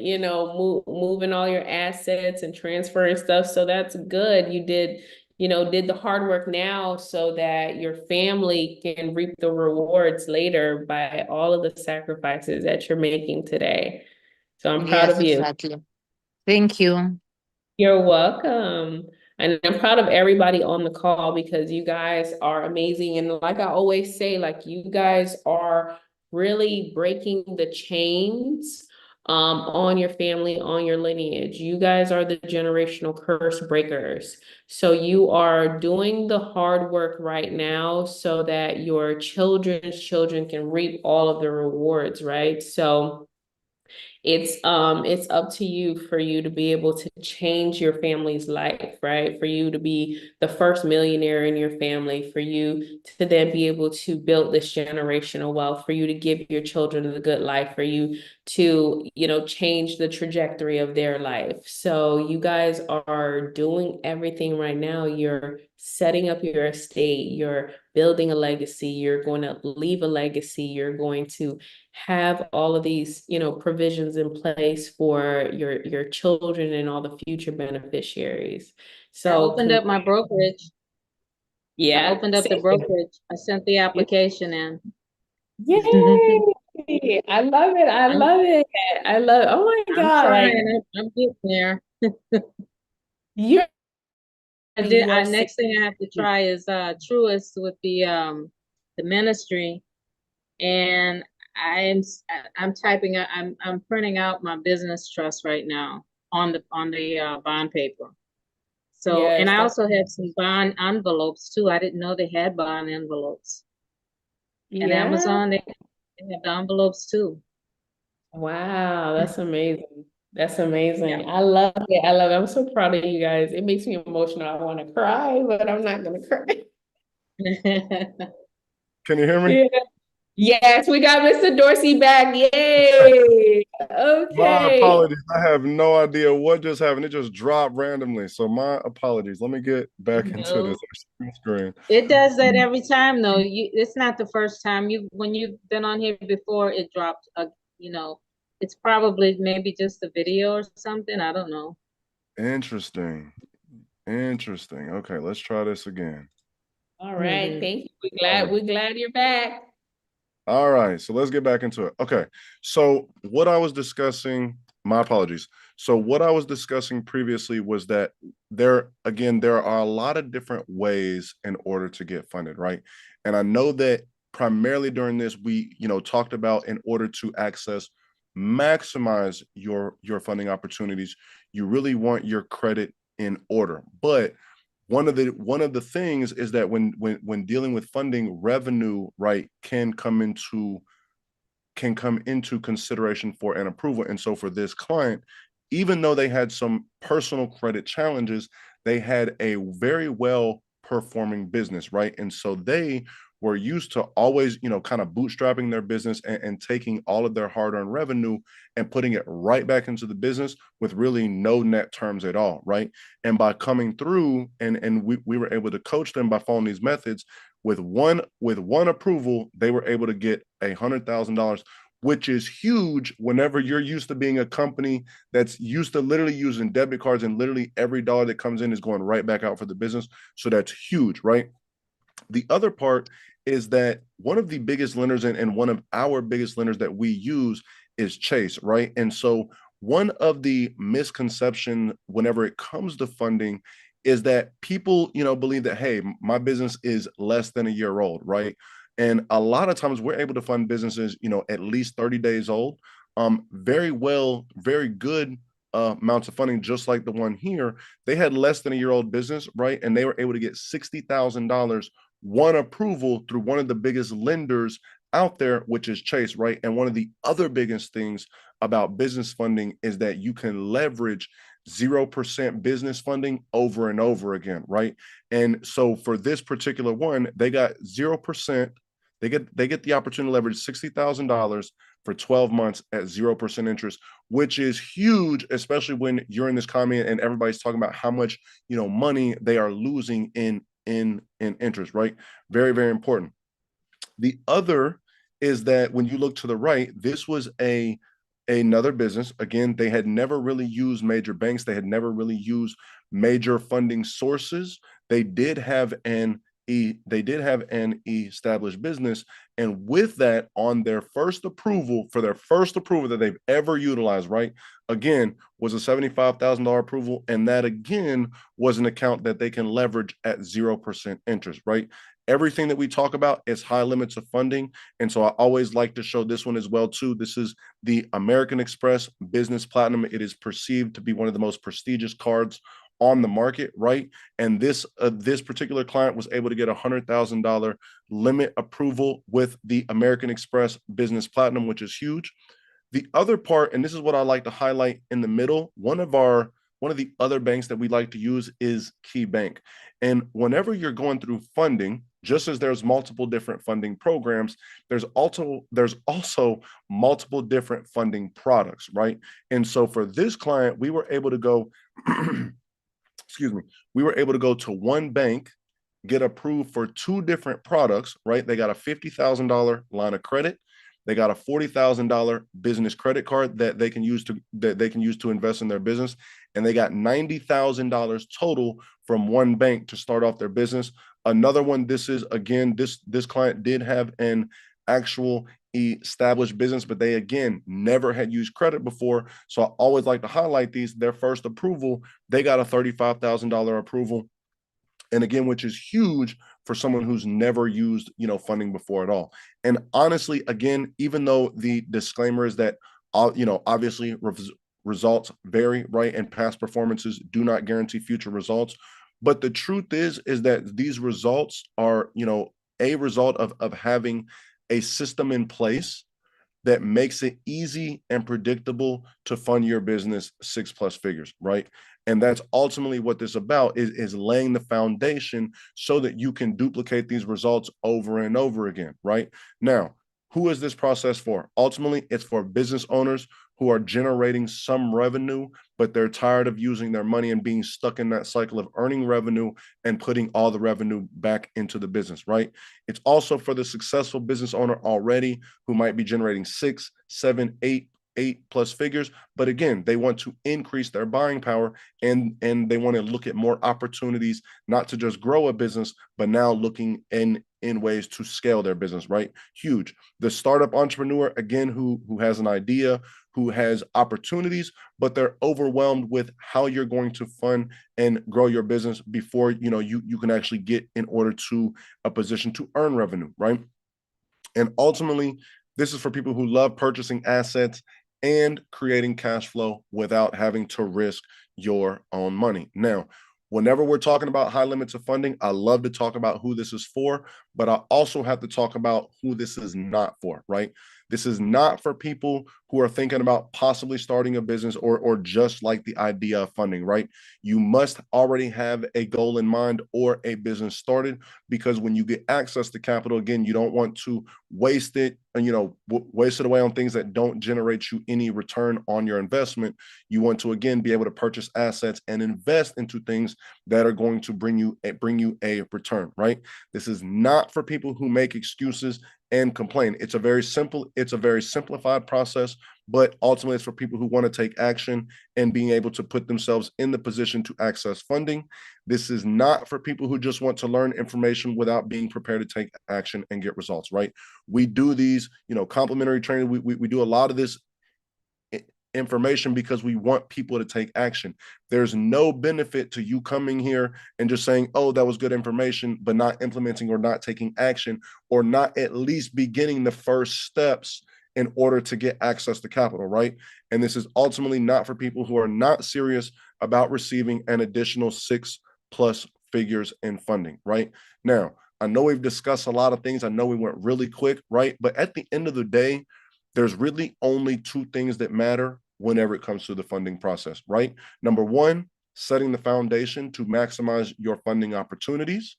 moving all your assets and transferring stuff. So that's good. You did, did the hard work now so that your family can reap the rewards later by all of the sacrifices that you're making today. So I'm proud Yes, of you. exactly. Thank you. You're welcome. And I'm proud of everybody on the call because you guys are amazing. And like I always say, like you guys are really breaking the chains on your family, on your lineage. You guys are the generational curse breakers. So you are doing the hard work right now so that your children's children can reap all of the rewards, right? So it's up to you for you to be able to change your family's life, right? For you to be the first millionaire in your family, for you to then be able to build this generational wealth, for you to give your children the good life, for you to, change the trajectory of their life. So you guys are doing everything right now. You're setting up your estate, you're building a legacy, you're going to leave a legacy, you're going to have all of these, provisions in place for your children and all the future beneficiaries. I So opened up my brokerage. I yeah, opened up the brokerage. I sent the application in. yay! I love it. I I'm, love it. I love it. Oh my I'm God. Like, trying. I'm getting there. You're Next thing I have to try is Truist with the ministry, and I'm typing out I'm printing out my business trust right now on the bond paper. So, and Yes, I that's also have some bond envelopes too. I didn't know they had bond envelopes. And yeah. Amazon, they have the envelopes too. Wow, that's amazing. That's Yeah. amazing. I love it. I love it. I'm so proud of you guys. It makes me emotional. I want to cry, but I'm not gonna cry. Can you hear me? Yeah. Yes, we got Mr. Dorsey back. Yay. My Okay. apologies. I have no idea what just happened. It just dropped randomly. So my apologies. Let me get back into this No, screen. it does that every time though. It's not the first time when you've been on here before, it dropped you know, it's probably maybe just a video or something. I don't know. Interesting. Interesting. Okay, let's try this again. All right. Mhm. Thank you. All right. We're glad you're back. All right, so let's get back into it. Okay, so what I was discussing, my apologies. So what I was discussing previously was that there are a lot of different ways in order to get funded, right? And I know that primarily during this, we, talked about in order to maximize your funding opportunities, you really want your credit in order. But one of the things is that when dealing with funding, revenue, right, can come into consideration for an approval. And so for this client, even though they had some personal credit challenges, they had a very well performing business, right? And so they were used to always, kind of bootstrapping their business and taking all of their hard-earned revenue and putting it right back into the business with really no net terms at all, right? And by coming through and we were able to coach them by following these methods, with one approval, they were able to get $100,000, which is huge whenever you're used to being a company that's used to literally using debit cards, and literally every dollar that comes in is going right back out for the business. So that's huge, right? The other part is that one of the biggest lenders and one of our biggest lenders that we use is Chase, right? And so one of the misconceptions whenever it comes to funding is that people, believe that, hey, my business is less than a year old, right? And a lot of times we're able to fund businesses, at least 30 days old. Very good amounts of funding, just like the one here. They had less than a year old business, right? And they were able to get $60,000 one approval through one of the biggest lenders out there, which is Chase, right? And one of the other biggest things about business funding is that you can leverage 0% business funding over and over again, right? And so for this particular one, they got 0%. They get the opportunity to leverage $60,000 for 12 months at 0% interest, which is huge, especially when you're in this economy and everybody's talking about how much, money they are losing in interest, right? Very, very important. The other is that when you look to the right, this was another business. Again, they had never really used major banks. They had never really used major funding sources. They did have an established business, and with that, on their first approval, that they've ever utilized, right, again, was a $75,000 approval, and that again was an account that they can leverage at 0% interest, right? Everything that we talk about is high limits of funding, and so I always like to show this one as well too. This is the American Express Business Platinum. It is perceived to be one of the most prestigious cards on the market, right? And this particular client was able to get $100,000 limit approval with the American Express Business Platinum, which is huge. The other part, and this is what I like to highlight in the middle, one of the other banks that we like to use is Key Bank. And whenever you're going through funding, just as there's multiple different funding programs, there's also multiple different funding products, right? And so for this client, we were able to go excuse me, we were able to go to one bank, get approved for two different products, right? They got a $50,000 line of credit. They got a $40,000 business credit card that they can use to invest in their business, and they got $90,000 total from one bank to start off their business. Another one, this client did have an actual established business, but they, again, never had used credit before. So I always like to highlight these. Their first approval, they got a $35,000 approval. And again, which is huge for someone who's never used, funding before at all. And honestly, again, even though the disclaimer is that, obviously results vary, right? And past performances do not guarantee future results. But the truth is that these results are, a result of having a system in place that makes it easy and predictable to fund your business 6+ figures, right? And that's ultimately what this about is laying the foundation so that you can duplicate these results over and over again, right? Now, who is this process for? Ultimately, it's for business owners who are generating some revenue, but they're tired of using their money and being stuck in that cycle of earning revenue and putting all the revenue back into the business, right? It's also for the successful business owner already who might be generating 6, 7, 8+ figures, but again, they want to increase their buying power and they want to look at more opportunities, not to just grow a business, but now looking in ways to scale their business, right? Huge. The startup entrepreneur, again, who has an idea, who has opportunities, but they're overwhelmed with how you're going to fund and grow your business before you can actually get in order to a position to earn revenue, right? And ultimately, this is for people who love purchasing assets and creating cash flow without having to risk your own money. Now, whenever we're talking about high limits of funding, I love to talk about who this is for, but I also have to talk about who this is not for, right? This is not for people who are thinking about possibly starting a business or just like the idea of funding, right? You must already have a goal in mind or a business started, because when you get access to capital, again, you don't want to waste it and, waste it away on things that don't generate you any return on your investment. You want to, again, be able to purchase assets and invest into things that are going to bring you a return, right? This is not for people who make excuses and complain. It's a very simplified process, but ultimately it's for people who want to take action and being able to put themselves in the position to access funding. This is not for people who just want to learn information without being prepared to take action and get results, right? We do these, complimentary training. We do a lot of this information because we want people to take action. There's no benefit to you coming here and just saying, oh, that was good information, but not implementing or not taking action or not at least beginning the first steps in order to get access to capital, right? And this is ultimately not for people who are not serious about receiving an additional 6+ figures in funding, right? Now, I know we've discussed a lot of things. I know we went really quick, right? But at the end of the day, there's really only 2 things that matter whenever it comes to the funding process, right? Number 1, setting the foundation to maximize your funding opportunities.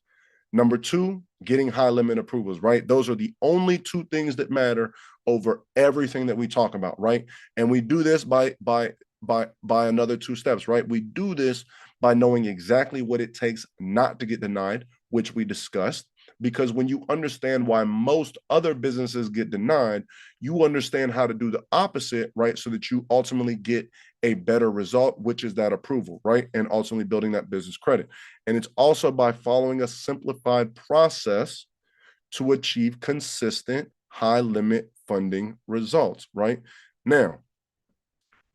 Number 2, getting high limit approvals, right? Those are the only 2 things that matter over everything that we talk about, right? And we do this by another 2 steps, right? We do this by knowing exactly what it takes not to get denied, which we discussed. Because when you understand why most other businesses get denied, you understand how to do the opposite, right? So that you ultimately get a better result, which is that approval, right? And ultimately building that business credit. And it's also by following a simplified process to achieve consistent high limit funding results, right? Now,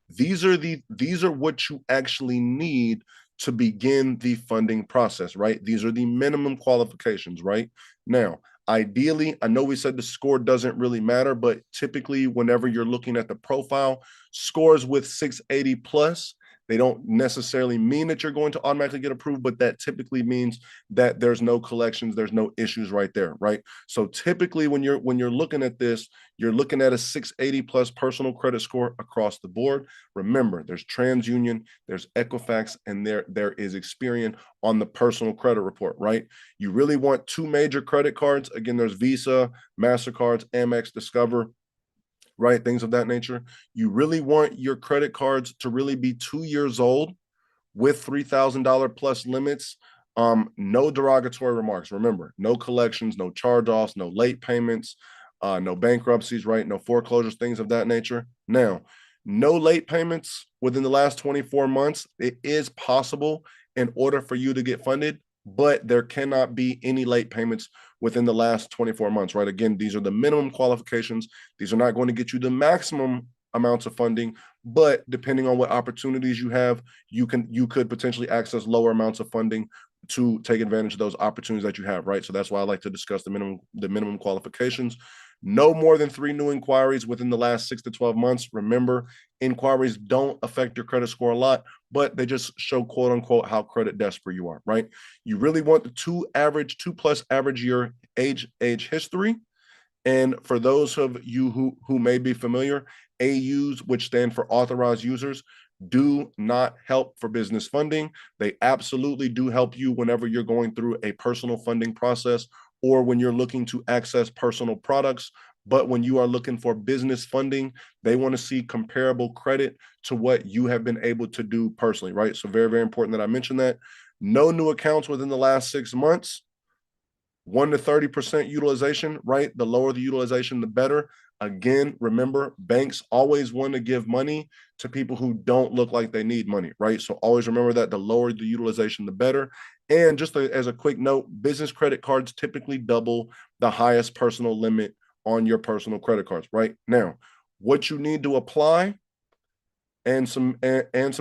these are what you actually need to begin the funding process, right? These are the minimum qualifications, right? Now, ideally, I know we said the score doesn't really matter, but typically whenever you're looking at the profile, scores with 680 plus, they don't necessarily mean that you're going to automatically get approved, but that typically means that there's no collections, there's no issues right there, right? So typically when you're looking at this, you're looking at a 680 plus personal credit score across the board. Remember, there's TransUnion, there's Equifax, and there is Experian on the personal credit report, right? You really want 2 major credit cards. Again, there's Visa, MasterCards, Amex, Discover, right? Things of that nature. You really want your credit cards to really be 2 years old with $3,000 plus limits. No derogatory remarks. Remember, no collections, no charge-offs, no late payments, no bankruptcies, right? No foreclosures, things of that nature. Now, no late payments within the last 24 months. It is possible in order for you to get funded, but there cannot be any late payments within the last 24 months, right? Again, these are the minimum qualifications. These are not going to get you the maximum amounts of funding, but depending on what opportunities you have, you could potentially access lower amounts of funding to take advantage of those opportunities that you have, right? So that's why I like to discuss the minimum qualifications. No more than 3 new inquiries within the last 6 to 12 months. Remember, inquiries don't affect your credit score a lot, but they just show, quote unquote, how credit desperate you are, right? You really want the 2+ average year age history. And for those of you who may be familiar, AUs, which stand for authorized users, do not help for business funding. They absolutely do help you whenever you're going through a personal funding process or when you're looking to access personal products. But when you are looking for business funding, they want to see comparable credit to what you have been able to do personally, right? So very, very important that I mention that. No new accounts within the last 6 months. 1 to 30% utilization, right? The lower the utilization, the better. Again, remember, banks always want to give money to people who don't look like they need money, right? So always remember that the lower the utilization, the better. And just as a quick note, business credit cards typically double the highest personal limit on your personal credit cards, right? Now, what you need to apply and some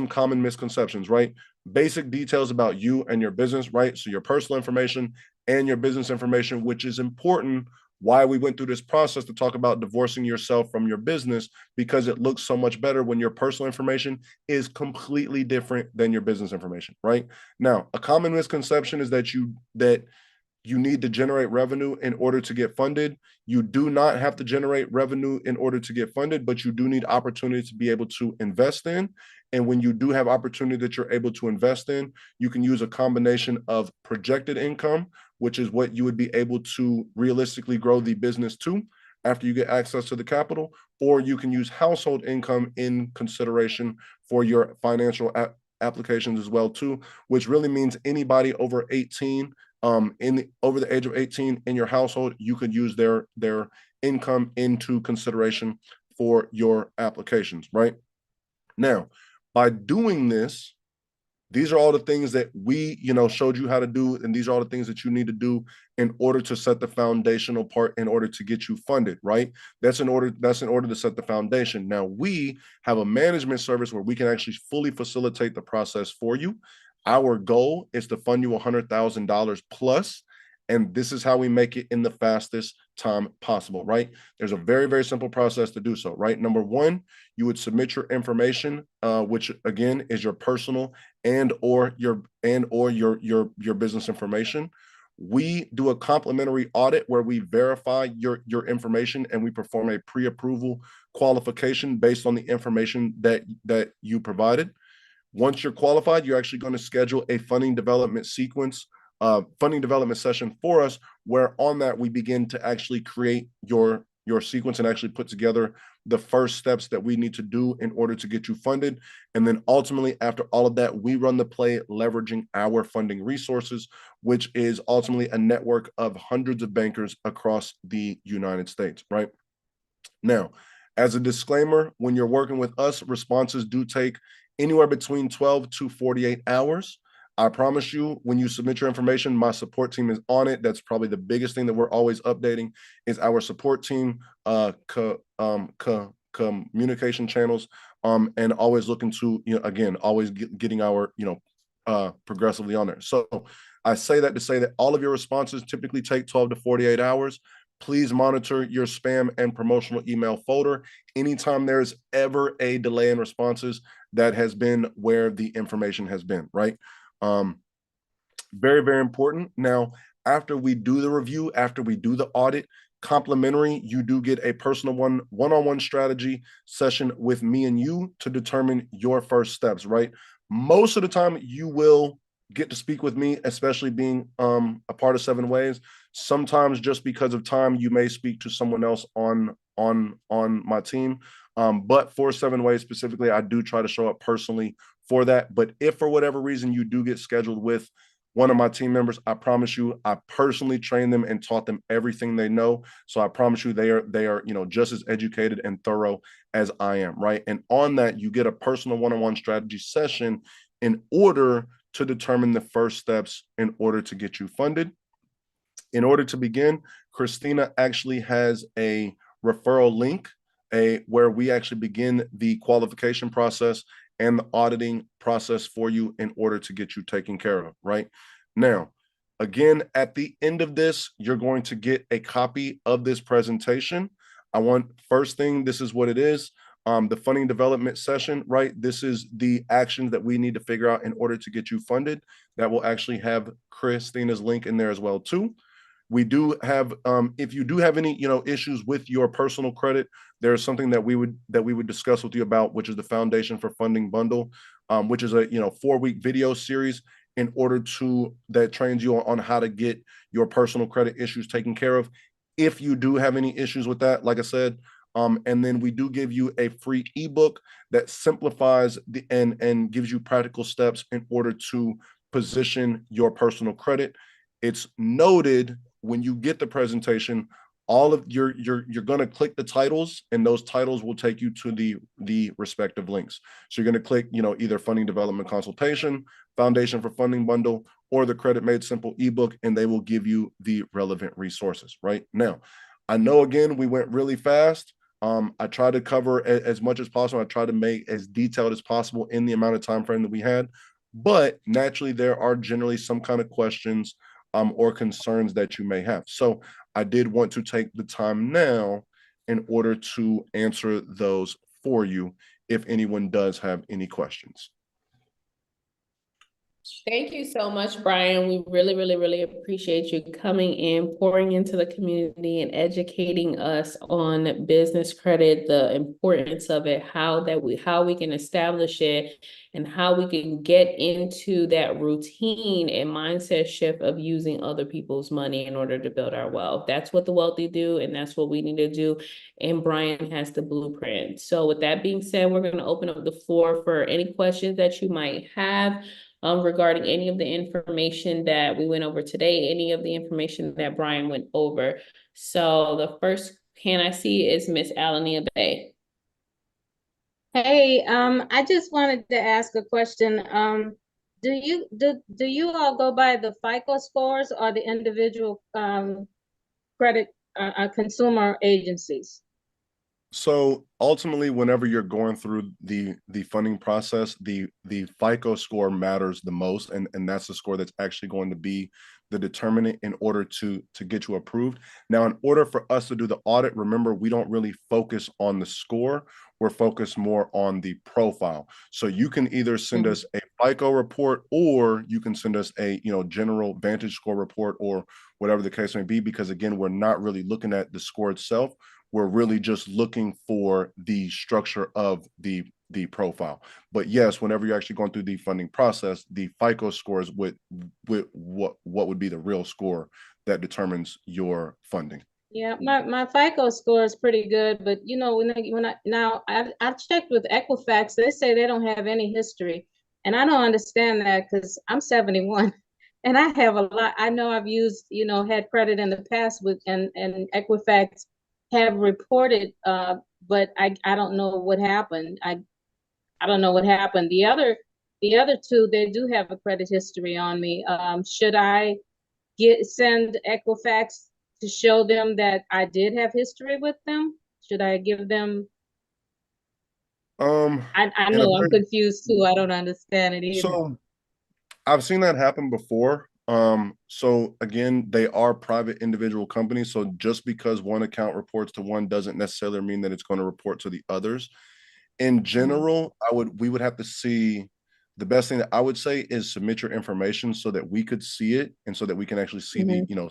common misconceptions, right? Basic details about you and your business, right? So your personal information and your business information, which is important. Why we went through this process to talk about divorcing yourself from your business, because it looks so much better when your personal information is completely different than your business information, right? Now, a common misconception is that you need to generate revenue in order to get funded. You do not have to generate revenue in order to get funded, but you do need opportunity to be able to invest in. And when you do have opportunity that you're able to invest in, you can use a combination of projected income, which is what you would be able to realistically grow the business to after you get access to the capital, or you can use household income in consideration for your financial applications as well too, which really means anybody over 18 over the age of 18 in your household, you could use their income into consideration for your applications, right? Now, by doing this, these are all the things that we, showed you how to do, and these are all the things that you need to do in order to set the foundational part in order to get you funded, right? That's in order to set the foundation. Now, we have a management service where we can actually fully facilitate the process for you. Our goal is to fund you $100,000 plus, and this is how we make it in the fastest time possible, right? There's a very, very simple process to do so, right? Number one, you would submit your information, which again is your personal or your business information. We do a complimentary audit where we verify your information and we perform a pre-approval qualification based on the information that you provided. Once you're qualified, you're actually going to schedule a funding development session for us, where on that we begin to actually create your sequence and actually put together the first steps that we need to do in order to get you funded. And then ultimately, after all of that, we run the play leveraging our funding resources, which is ultimately a network of hundreds of bankers across the United States, right? Now, as a disclaimer, when you're working with us, responses do take anywhere between 12 to 48 hours. I promise you, when you submit your information, my support team is on it. That's probably the biggest thing that we're always updating is our support team, communication channels, and always looking to, again, always getting our, progressively on there. So I say that to say that all of your responses typically take 12 to 48 hours. Please monitor your spam and promotional email folder. Anytime there's ever a delay in responses, that has been where the information has been, right? Very, very important. Now, after we do the review, after we do the audit, complimentary, you do get a personal one-on-one strategy session with me and you to determine your first steps, right? Most of the time you will get to speak with me, especially being a part of 7 Ways. Sometimes just because of time, you may speak to someone else on my team. But for 7 Ways specifically, I do try to show up personally for that. But if for whatever reason you do get scheduled with one of my team members, I promise you, I personally trained them and taught them everything they know. So I promise you, they are, just as educated and thorough as I am, right? And on that, you get a personal one-on-one strategy session in order to determine the first steps in order to get you funded. In order to begin, Christina actually has a referral link, where we actually begin the qualification process and the auditing process for you in order to get you taken care of, right? Now, again, at the end of this, you're going to get a copy of this presentation. First thing, this is what it is. The funding development session, right? This is the actions that we need to figure out in order to get you funded. That will actually have Christina's link in there as well too. We do have, if you do have any, issues with your personal credit, there's something that we would discuss with you about, which is the Foundation for Funding Bundle, which is a 4-week video series that trains you on how to get your personal credit issues taken care of. If you do have any issues with that, like I said, and then we do give you a free ebook that simplifies and gives you practical steps in order to position your personal credit. It's noted when you get the presentation, all of you're going to click the titles, and those titles will take you to the respective links. So you're going to click, either Funding Development Consultation, Foundation for Funding Bundle, or the Credit Made Simple ebook, and they will give you the relevant resources. Right now, I know again we went really fast. I tried to cover as much as possible. I tried to make as detailed as possible in the amount of time frame that we had, but naturally there are generally some kind of questions or concerns that you may have. So I did want to take the time now in order to answer those for you if anyone does have any questions. Thank you so much, Brian. We really, really, really appreciate you coming in, pouring into the community and educating us on business credit, the importance of it, how we can establish it, and how we can get into that routine and mindset shift of using other people's money in order to build our wealth. That's what the wealthy do, and that's what we need to do. And Brian has the blueprint. So with that being said, we're going to open up the floor for any questions that you might have regarding any of the information that we went over today, any of the information that Brian went over. So the first hand I see is Miss Alania Bay. Hey, I just wanted to ask a question. Do you all go by the FICO scores or the individual credit consumer agencies? So ultimately, whenever you're going through the funding process, the FICO score matters the most, and that's the score that's actually going to be the determinant in order to get you approved. Now, in order for us to do the audit, remember, we don't really focus on the score. We're focused more on the profile. So you can either send us a FICO report, or you can send us a general Vantage score report, or whatever the case may be, because again, we're not really looking at the score itself. We're really just looking for the structure of the profile. But yes, whenever you're actually going through the funding process, the FICO scores with what would be the real score that determines your funding. Yeah, my FICO score is pretty good, but I've checked with Equifax. They say they don't have any history, and I don't understand that because I'm 71, and I have a lot. I know I've used had credit in the past with and Equifax have reported, but I don't know what happened. I don't know what happened. The other two, they do have a credit history on me. Should I send Equifax to show them that I did have history with them? Should I give them? I know I'm confused too. I don't understand it either. So I've seen that happen before. So again, they are private individual companies. So just because one account reports to one doesn't necessarily mean that it's going to report to the others. In general, we would have to see. The best thing that I would say is submit your information so that we could see it, and so that we can actually see the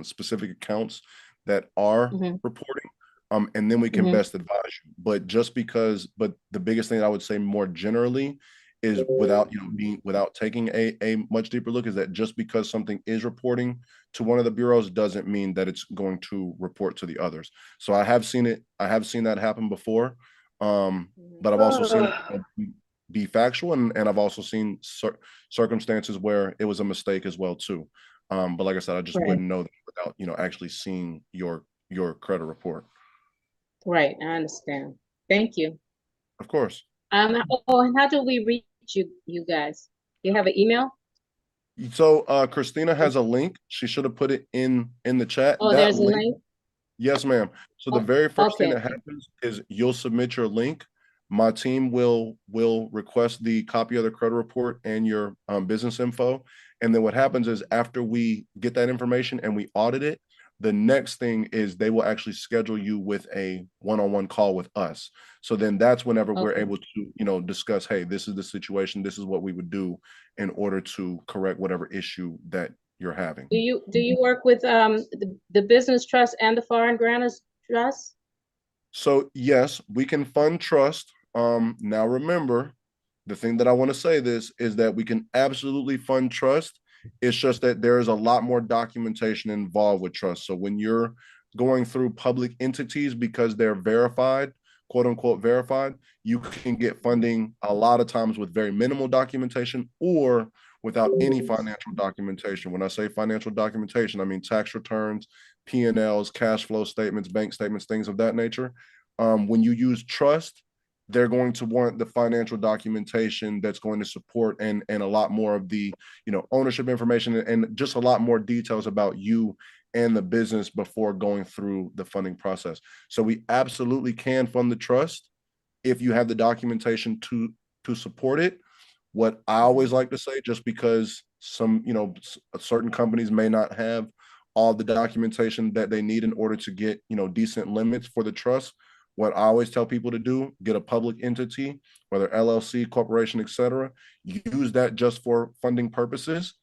specific accounts that are reporting, and then we can best advise you. But the biggest thing that I would say more generally is, without taking a much deeper look, is that just because something is reporting to one of the bureaus doesn't mean that it's going to report to the others. So I have seen that happen before, but I've also seen it be factual, and I've also seen circumstances where it was a mistake as well too. But like I said, I just wouldn't know that without actually seeing your credit report. Right, I understand. Thank you. Of course. And how do we reach you guys? You have an email? So Christina has a link. She should have put it in the chat. Oh, That there's a link, link? yes, ma'am. So the Oh, very first thing okay. that happens is you'll submit your link. My team will request the copy of the credit report and your business info. And then what happens is after we get that information and we audit it, the next thing is they will actually schedule you with a one-on-one call with us. So then that's whenever we're Okay. able to, discuss, hey, this is the situation, this is what we would do in order to correct whatever issue that you're having. Do you work with the business trust and the foreign grantors trust? So yes, we can fund trust. Now remember, the thing that I want to say this is that we can absolutely fund trust. It's just that there is a lot more documentation involved with trust. So when you're going through public entities because they're verified, quote unquote verified, you can get funding a lot of times with very minimal documentation or without any financial documentation. When I say financial documentation, I mean tax returns, P&Ls, cash flow statements, bank statements, things of that nature. When you use trust, they're going to want the financial documentation that's going to support and a lot more of the ownership information and just a lot more details about you and the business before going through the funding process. So we absolutely can fund the trust if you have the documentation to support it. What I always like to say, just because some certain companies may not have all the documentation that they need in order to get decent limits for the trust, what I always tell people to do, get a public entity, whether LLC, corporation, etc. Use that just for funding purposes.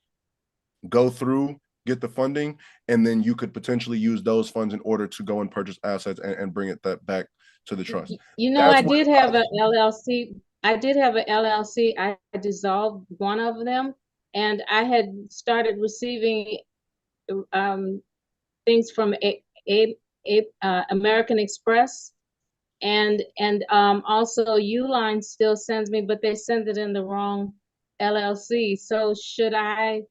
Go through, get the funding, and then you could potentially use those funds in order to go and purchase assets and bring it back to the trust. I did have an LLC. I did have an LLC. I dissolved one of them, and I had started receiving things from American Express. And also Uline still sends me, but they send it in the wrong LLC. So should I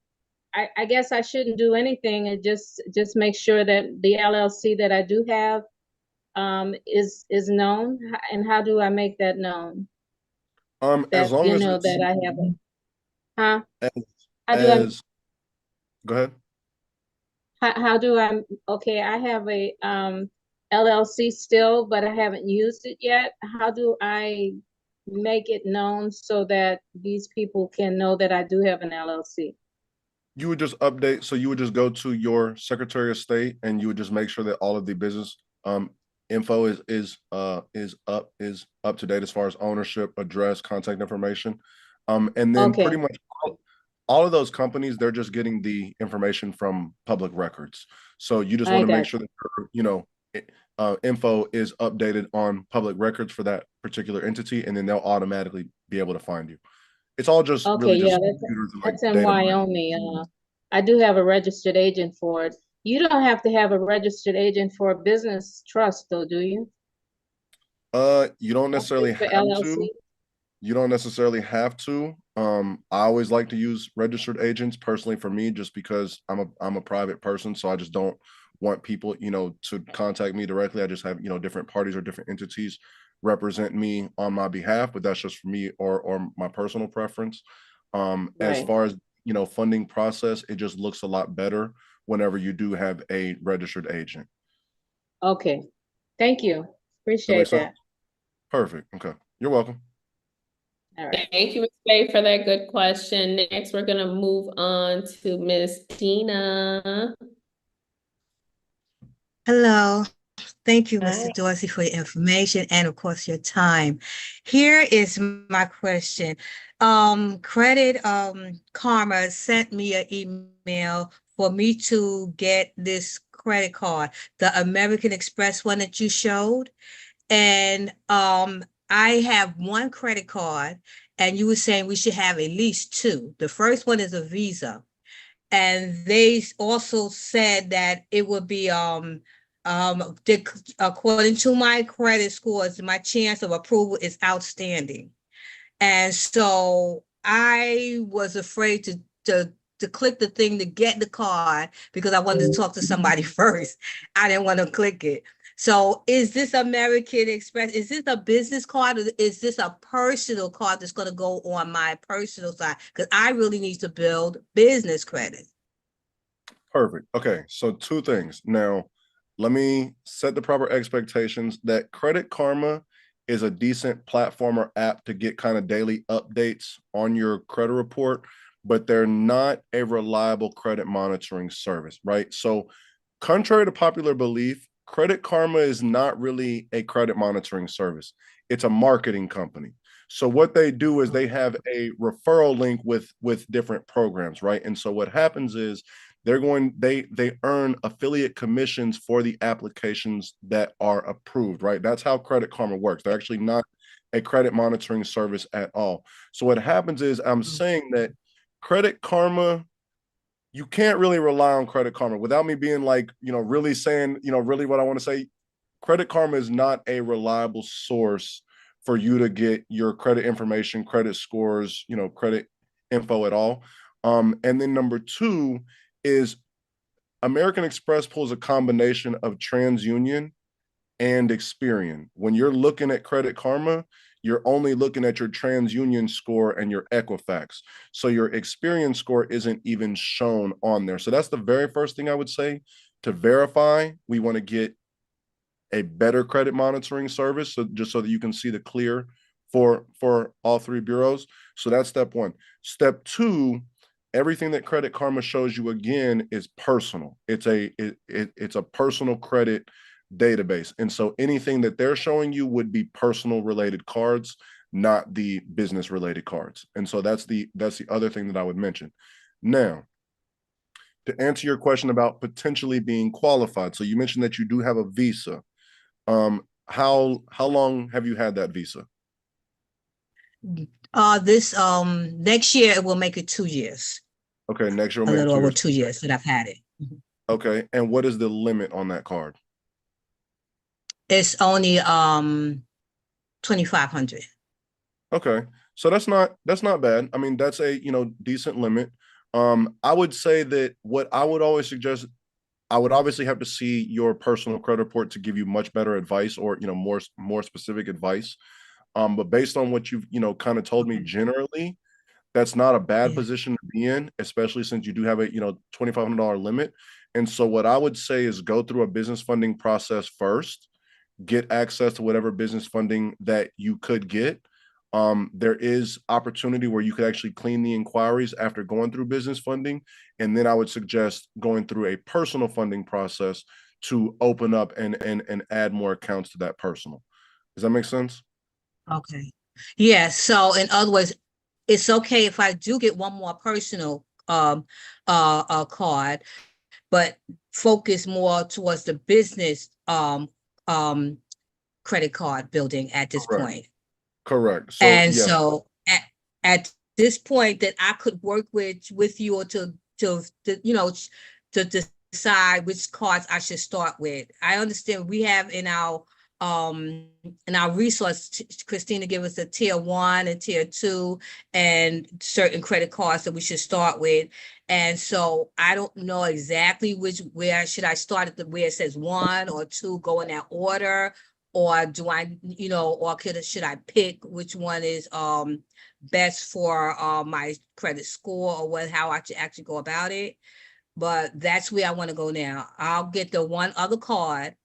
guess I shouldn't do anything and just make sure that the LLC that I do have is known. And how do I make that known? As long as it's, that I have it. Huh? How do as go ahead. How do I, okay, I have a LLC still, but I haven't used it yet. How do I make it known so that these people can know that I do have an LLC? You would just update. So you would just go to your Secretary of State and you would just make sure that all of the business info is up to date as far as ownership, address, contact information. And then Okay. pretty much all of those companies, they're just getting the information from public records. So you just want to make sure that info is updated on public records for that particular entity, and then they'll automatically be able to find you. It's all just Okay, really yeah, just that's in Wyoming. I do have a registered agent for it. You don't have to have a registered agent for a business trust, though, do you? You don't necessarily have to. You don't necessarily have to. I always like to use registered agents personally for me, just because I'm a private person, so I just don't want people, to contact me directly. I just have, different parties or different entities represent me on my behalf, but that's just for me or my personal preference. As far as, funding process, it just looks a lot better whenever you do have a registered agent. Okay. Thank you. Appreciate that. Perfect. Okay. You're welcome. All right. Thank you, Ms. Faye, for that good question. Next, we're gonna move on to Ms. Tina. Hello. Thank you, Hi. Mr. Dorsey, for your information and of course your time. Here is my question. Credit Karma sent me an email for me to get this credit card, the American Express one that you showed. And I have one credit card, and you were saying we should have at least two. The first one is a Visa. And they also said that it would be according to my credit scores, my chance of approval is outstanding. And so I was afraid to click the thing to get the card because I wanted to talk to somebody first. I didn't want to click it. So is this American Express? Is this a business card or is this a personal card that's going to go on my personal side? Because I really need to build business credit. Perfect. Okay, so two things. Now, let me set the proper expectations that Credit Karma is a decent platform or app to get kind of daily updates on your credit report, but they're not a reliable credit monitoring service, right? So, contrary to popular belief, Credit Karma is not really a credit monitoring service. It's a marketing company. So what they do is they have a referral link with different programs, right? And so what happens is they earn affiliate commissions for the applications that are approved, right? That's how Credit Karma works. They're actually not a credit monitoring service at all. So what happens is I'm saying that Credit Karma, you can't really rely on Credit Karma without me being like, really saying, really what I want to say. Credit Karma is not a reliable source for you to get your credit information, credit scores, credit info at all. And then number two is American Express pulls a combination of TransUnion and Experian. When you're looking at Credit Karma, you're only looking at your TransUnion score and your Equifax. So your Experian score isn't even shown on there. So that's the very first thing I would say. To verify, we want to get a better credit monitoring service, so just so that you can see the clear for all three bureaus. So that's step one. Step two, everything that Credit Karma shows you again is personal. It's a personal credit database. And so anything that they're showing you would be personal related cards, not the business related cards. And so that's the other thing that I would mention. Now, to answer your question about potentially being qualified. So you mentioned that you do have a visa. How long have you had that visa? This next year it will make it 2 years. Okay, next year A will make it little 2 over years. 2 years that I've had it. Okay, and what is the limit on that card? It's only 2,500. Okay, so that's not bad. I mean, that's a decent limit. I would say that what I would always suggest, I would obviously have to see your personal credit report to give you much better advice, or more specific advice. But based on what you've kind of told me generally, that's not a bad position to be in, especially since you do have a $2,500 limit. And so what I would say is go through a business funding process first, get access to whatever business funding that you could get. There is opportunity where you could actually clean the inquiries after going through business funding. And then I would suggest going through a personal funding process to open up and add more accounts to that personal. Does that make sense? Okay. Yeah. So in other words, it's okay if I do get one more personal card, but focus more towards the business credit card building at this point. Correct. So And yes. so at this point that I could work with you or to decide which cards I should start with. I understand we have in our resource, Christina gave us a tier 1 and tier 2 and certain credit cards that we should start with. And so I don't know exactly where should I start at where it says 1 or 2, go in that order, or do I, or should I pick which one is best for my credit score, or how I should actually go about it. But that's where I want to go now. I'll get the one other card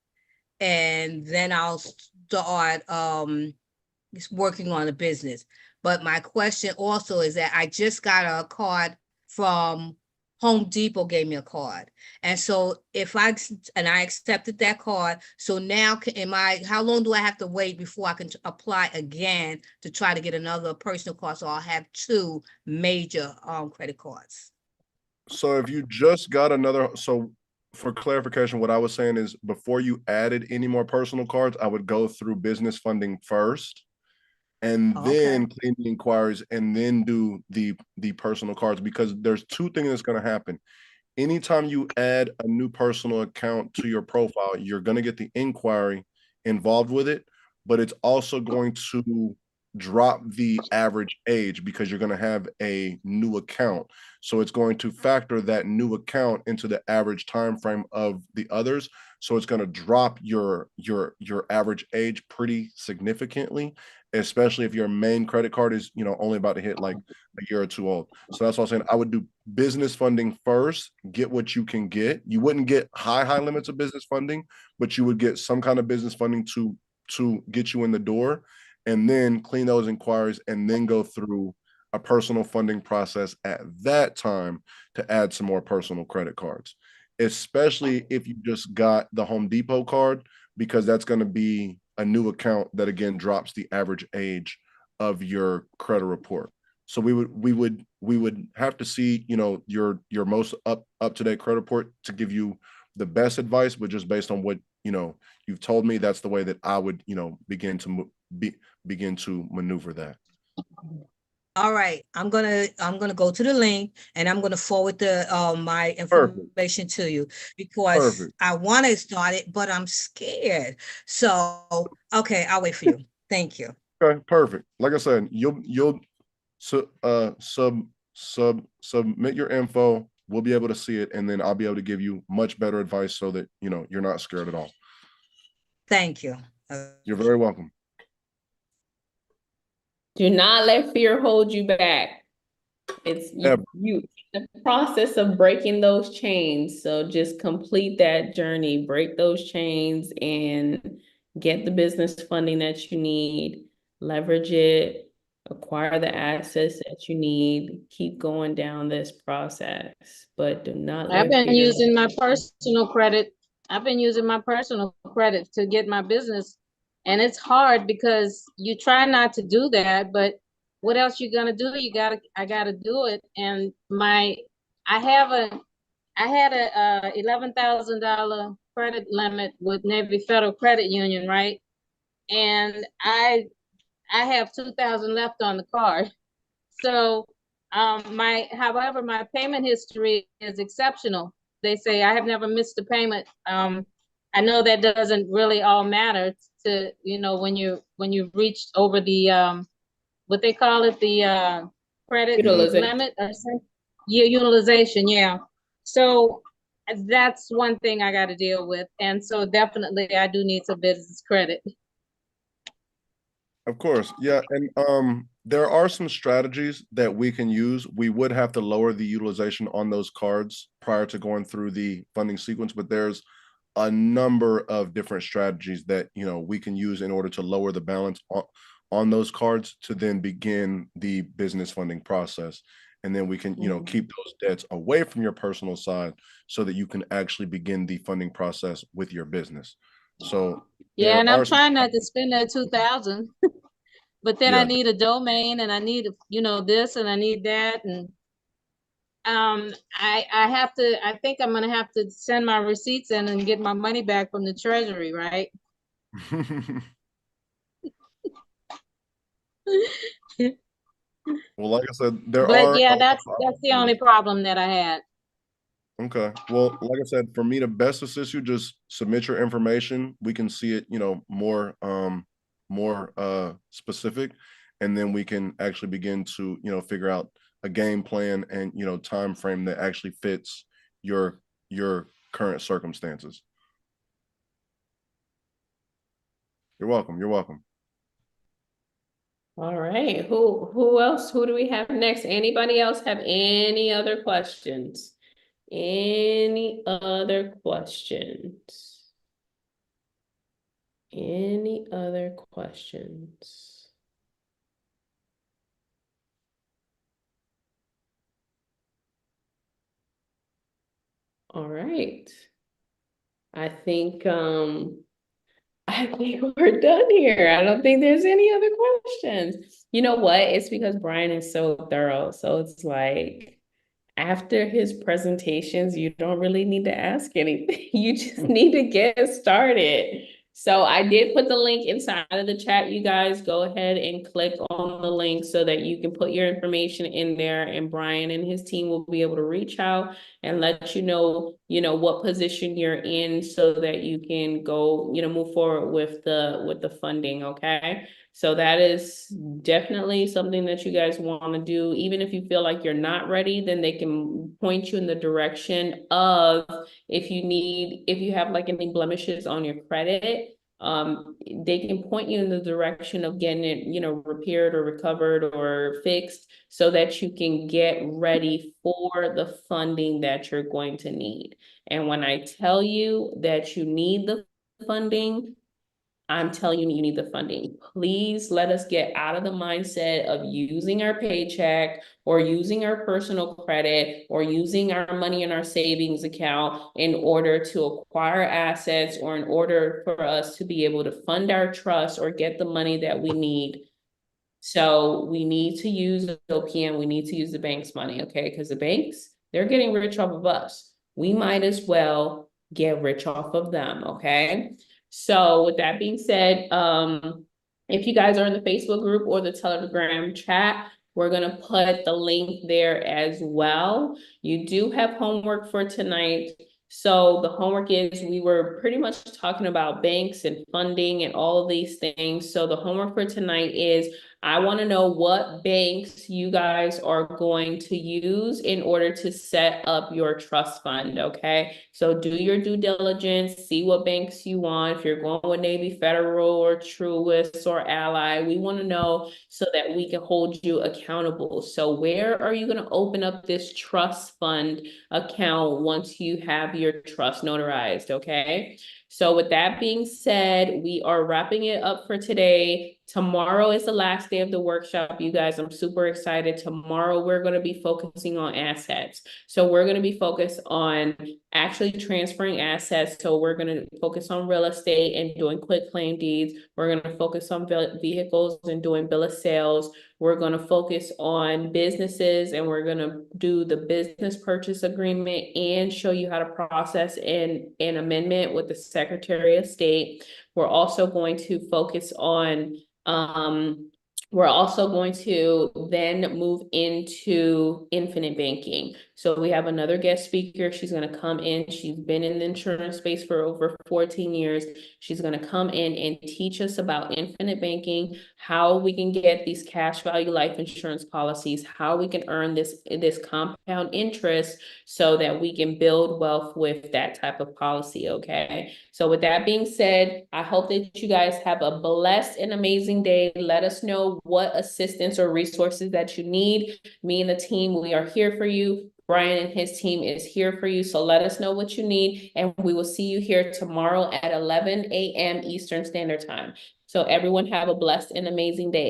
and then I'll start working on the business. But my question also is that I just got a card from Home Depot, gave me a card. And so I accepted that card. So now how long do I have to wait before I can apply again to try to get another personal card? So I'll have 2 major credit cards. So if you just got another, so for clarification, what I was saying is before you added any more personal cards, I would go through business funding first and then clean the inquiries and then do the personal cards, because there's 2 things that's going to happen. Anytime you add a new personal account to your profile, you're going to get the inquiry involved with it, but it's also going to drop the average age because you're going to have a new account. So it's going to factor that new account into the average time frame of the others. So it's going to drop your average age pretty significantly, especially if your main credit card is, you know, only about to hit like a year or two old. So that's what I'm saying. I would do business funding first, get what you can get. You wouldn't get high limits of business funding, but you would get some kind of business funding to get you in the door, and then clean those inquiries, and then go through a personal funding process at that time to add some more personal credit cards, especially if you just got the Home Depot card, because that's going to be a new account that again drops the average age of your credit report. So we would have to see, you know, your most up to date credit report to give you the best advice, but just based on what, you know, you've told me, that's the way that I would, you know, begin to maneuver that. All right, I'm gonna go to the link and I'm gonna forward the my information to you because Perfect. I want to start it, but I'm scared. So okay, I'll wait for you. Thank you. Okay, perfect. Like I said, you'll submit your info. We'll be able to see it, and then I'll be able to give you much better advice so that, you know, you're not scared at all. Thank you. You're very welcome. Do not let fear hold you back. It's Ever. you the process of breaking those chains. So just complete that journey, break those chains and get the business funding that you need, leverage it, acquire the assets that you need, keep going down this process, but do not I've let been fear. using my personal credit. I've been using my personal credit to get my business. And it's hard because you try not to do that, but what else you gonna do? I gotta do it. And I had a $11,000 credit limit with Navy Federal Credit Union, right? And I have 2,000 left on the card. So however, my payment history is exceptional. They say I have never missed a payment. I know that doesn't really all matter to, you know, when you've reached over the what they call it, the credit Utilization. limit or something. Yeah, utilization, yeah. So that's one thing I got to deal with. And so definitely I do need some business credit. Of course. Yeah. And there are some strategies that we can use. We would have to lower the utilization on those cards prior to going through the funding sequence, but there's a number of different strategies that, you know, we can use in order to lower the balance on those cards to then begin the business funding process. And then we can, you know, keep those debts away from your personal side so that you can actually begin the funding process with your business. So Yeah, and there I'm are some, trying not to spend that 2,000, but then I yeah, need a domain and I need, you know, this and I need that. And I have to, I think I'm gonna have to send my receipts in and get my money back from the treasury, right? well, like I said, there But are yeah, that's the only problem that I had. okay. Well, like I said, for me to best assist you, just submit your information. We can see it, you know, more specific, and then we can actually begin to, you know, figure out a game plan and, you know, time frame that actually fits your current circumstances. You're welcome. You're welcome. All right, who else? Who do we have next? Anybody else have any other questions? Any other questions? Any other questions? All right. I think we're done here. I don't think there's any other questions. You know what? It's because Brian is so thorough. So it's like after his presentations, you don't really need to ask anything. You just need to get started. So I did put the link inside of the chat. You guys go ahead and click on the link so that you can put your information in there, and Brian and his team will be able to reach out and let you know, what position you're in so that you can go, move forward with the funding, okay? So that is definitely something that you guys want to do. Even if you feel like you're not ready, then they can point you in the direction of, if you have like any blemishes on your credit, they can point you in the direction of getting it, repaired or recovered or fixed so that you can get ready for the funding that you're going to need. And when I tell you that you need the funding, I'm telling you, you need the funding. Please let us get out of the mindset of using our paycheck or using our personal credit or using our money in our savings account in order to acquire assets or in order for us to be able to fund our trust or get the money that we need. So we need to use OPM, we need to use the bank's money, okay? Because the banks, they're getting rich off of us. We might as well get rich off of them, okay? So with that being said, if you guys are in the Facebook group or the Telegram chat, we're gonna put the link there as well. You do have homework for tonight. So the homework is, we were pretty much talking about banks and funding and all of these things. So the homework for tonight is, I want to know what banks you guys are going to use in order to set up your trust fund, okay? So do your due diligence, see what banks you want. If you're going with Navy Federal or Truist or Ally, we want to know so that we can hold you accountable. So where are you going to open up this trust fund account once you have your trust notarized, okay? So with that being said, we are wrapping it up for today. Tomorrow is the last day of the workshop, you guys. I'm super excited. Tomorrow, we're going to be focusing on assets. So we're going to be focused on actually transferring assets. So we're going to focus on real estate and doing quit claim deeds. We're going to focus on vehicles and doing bill of sales. We're going to focus on businesses, and we're going to do the business purchase agreement and show you how to process an amendment with the Secretary of State. We're also going to focus on, we're also going to then move into infinite banking. So we have another guest speaker. She's going to come in. She's been in the insurance space for over 14 years. She's going to come in and teach us about infinite banking, how we can get these cash value life insurance policies, how we can earn this compound interest so that we can build wealth with that type of policy, okay? So with that being said, I hope that you guys have a blessed and amazing day. Let us know what assistance or resources that you need. Me and the team, we are here for you. Brian and his team is here for you. So let us know what you need, and we will see you here tomorrow at 11 a.m. Eastern Standard Time. So everyone have a blessed and amazing day.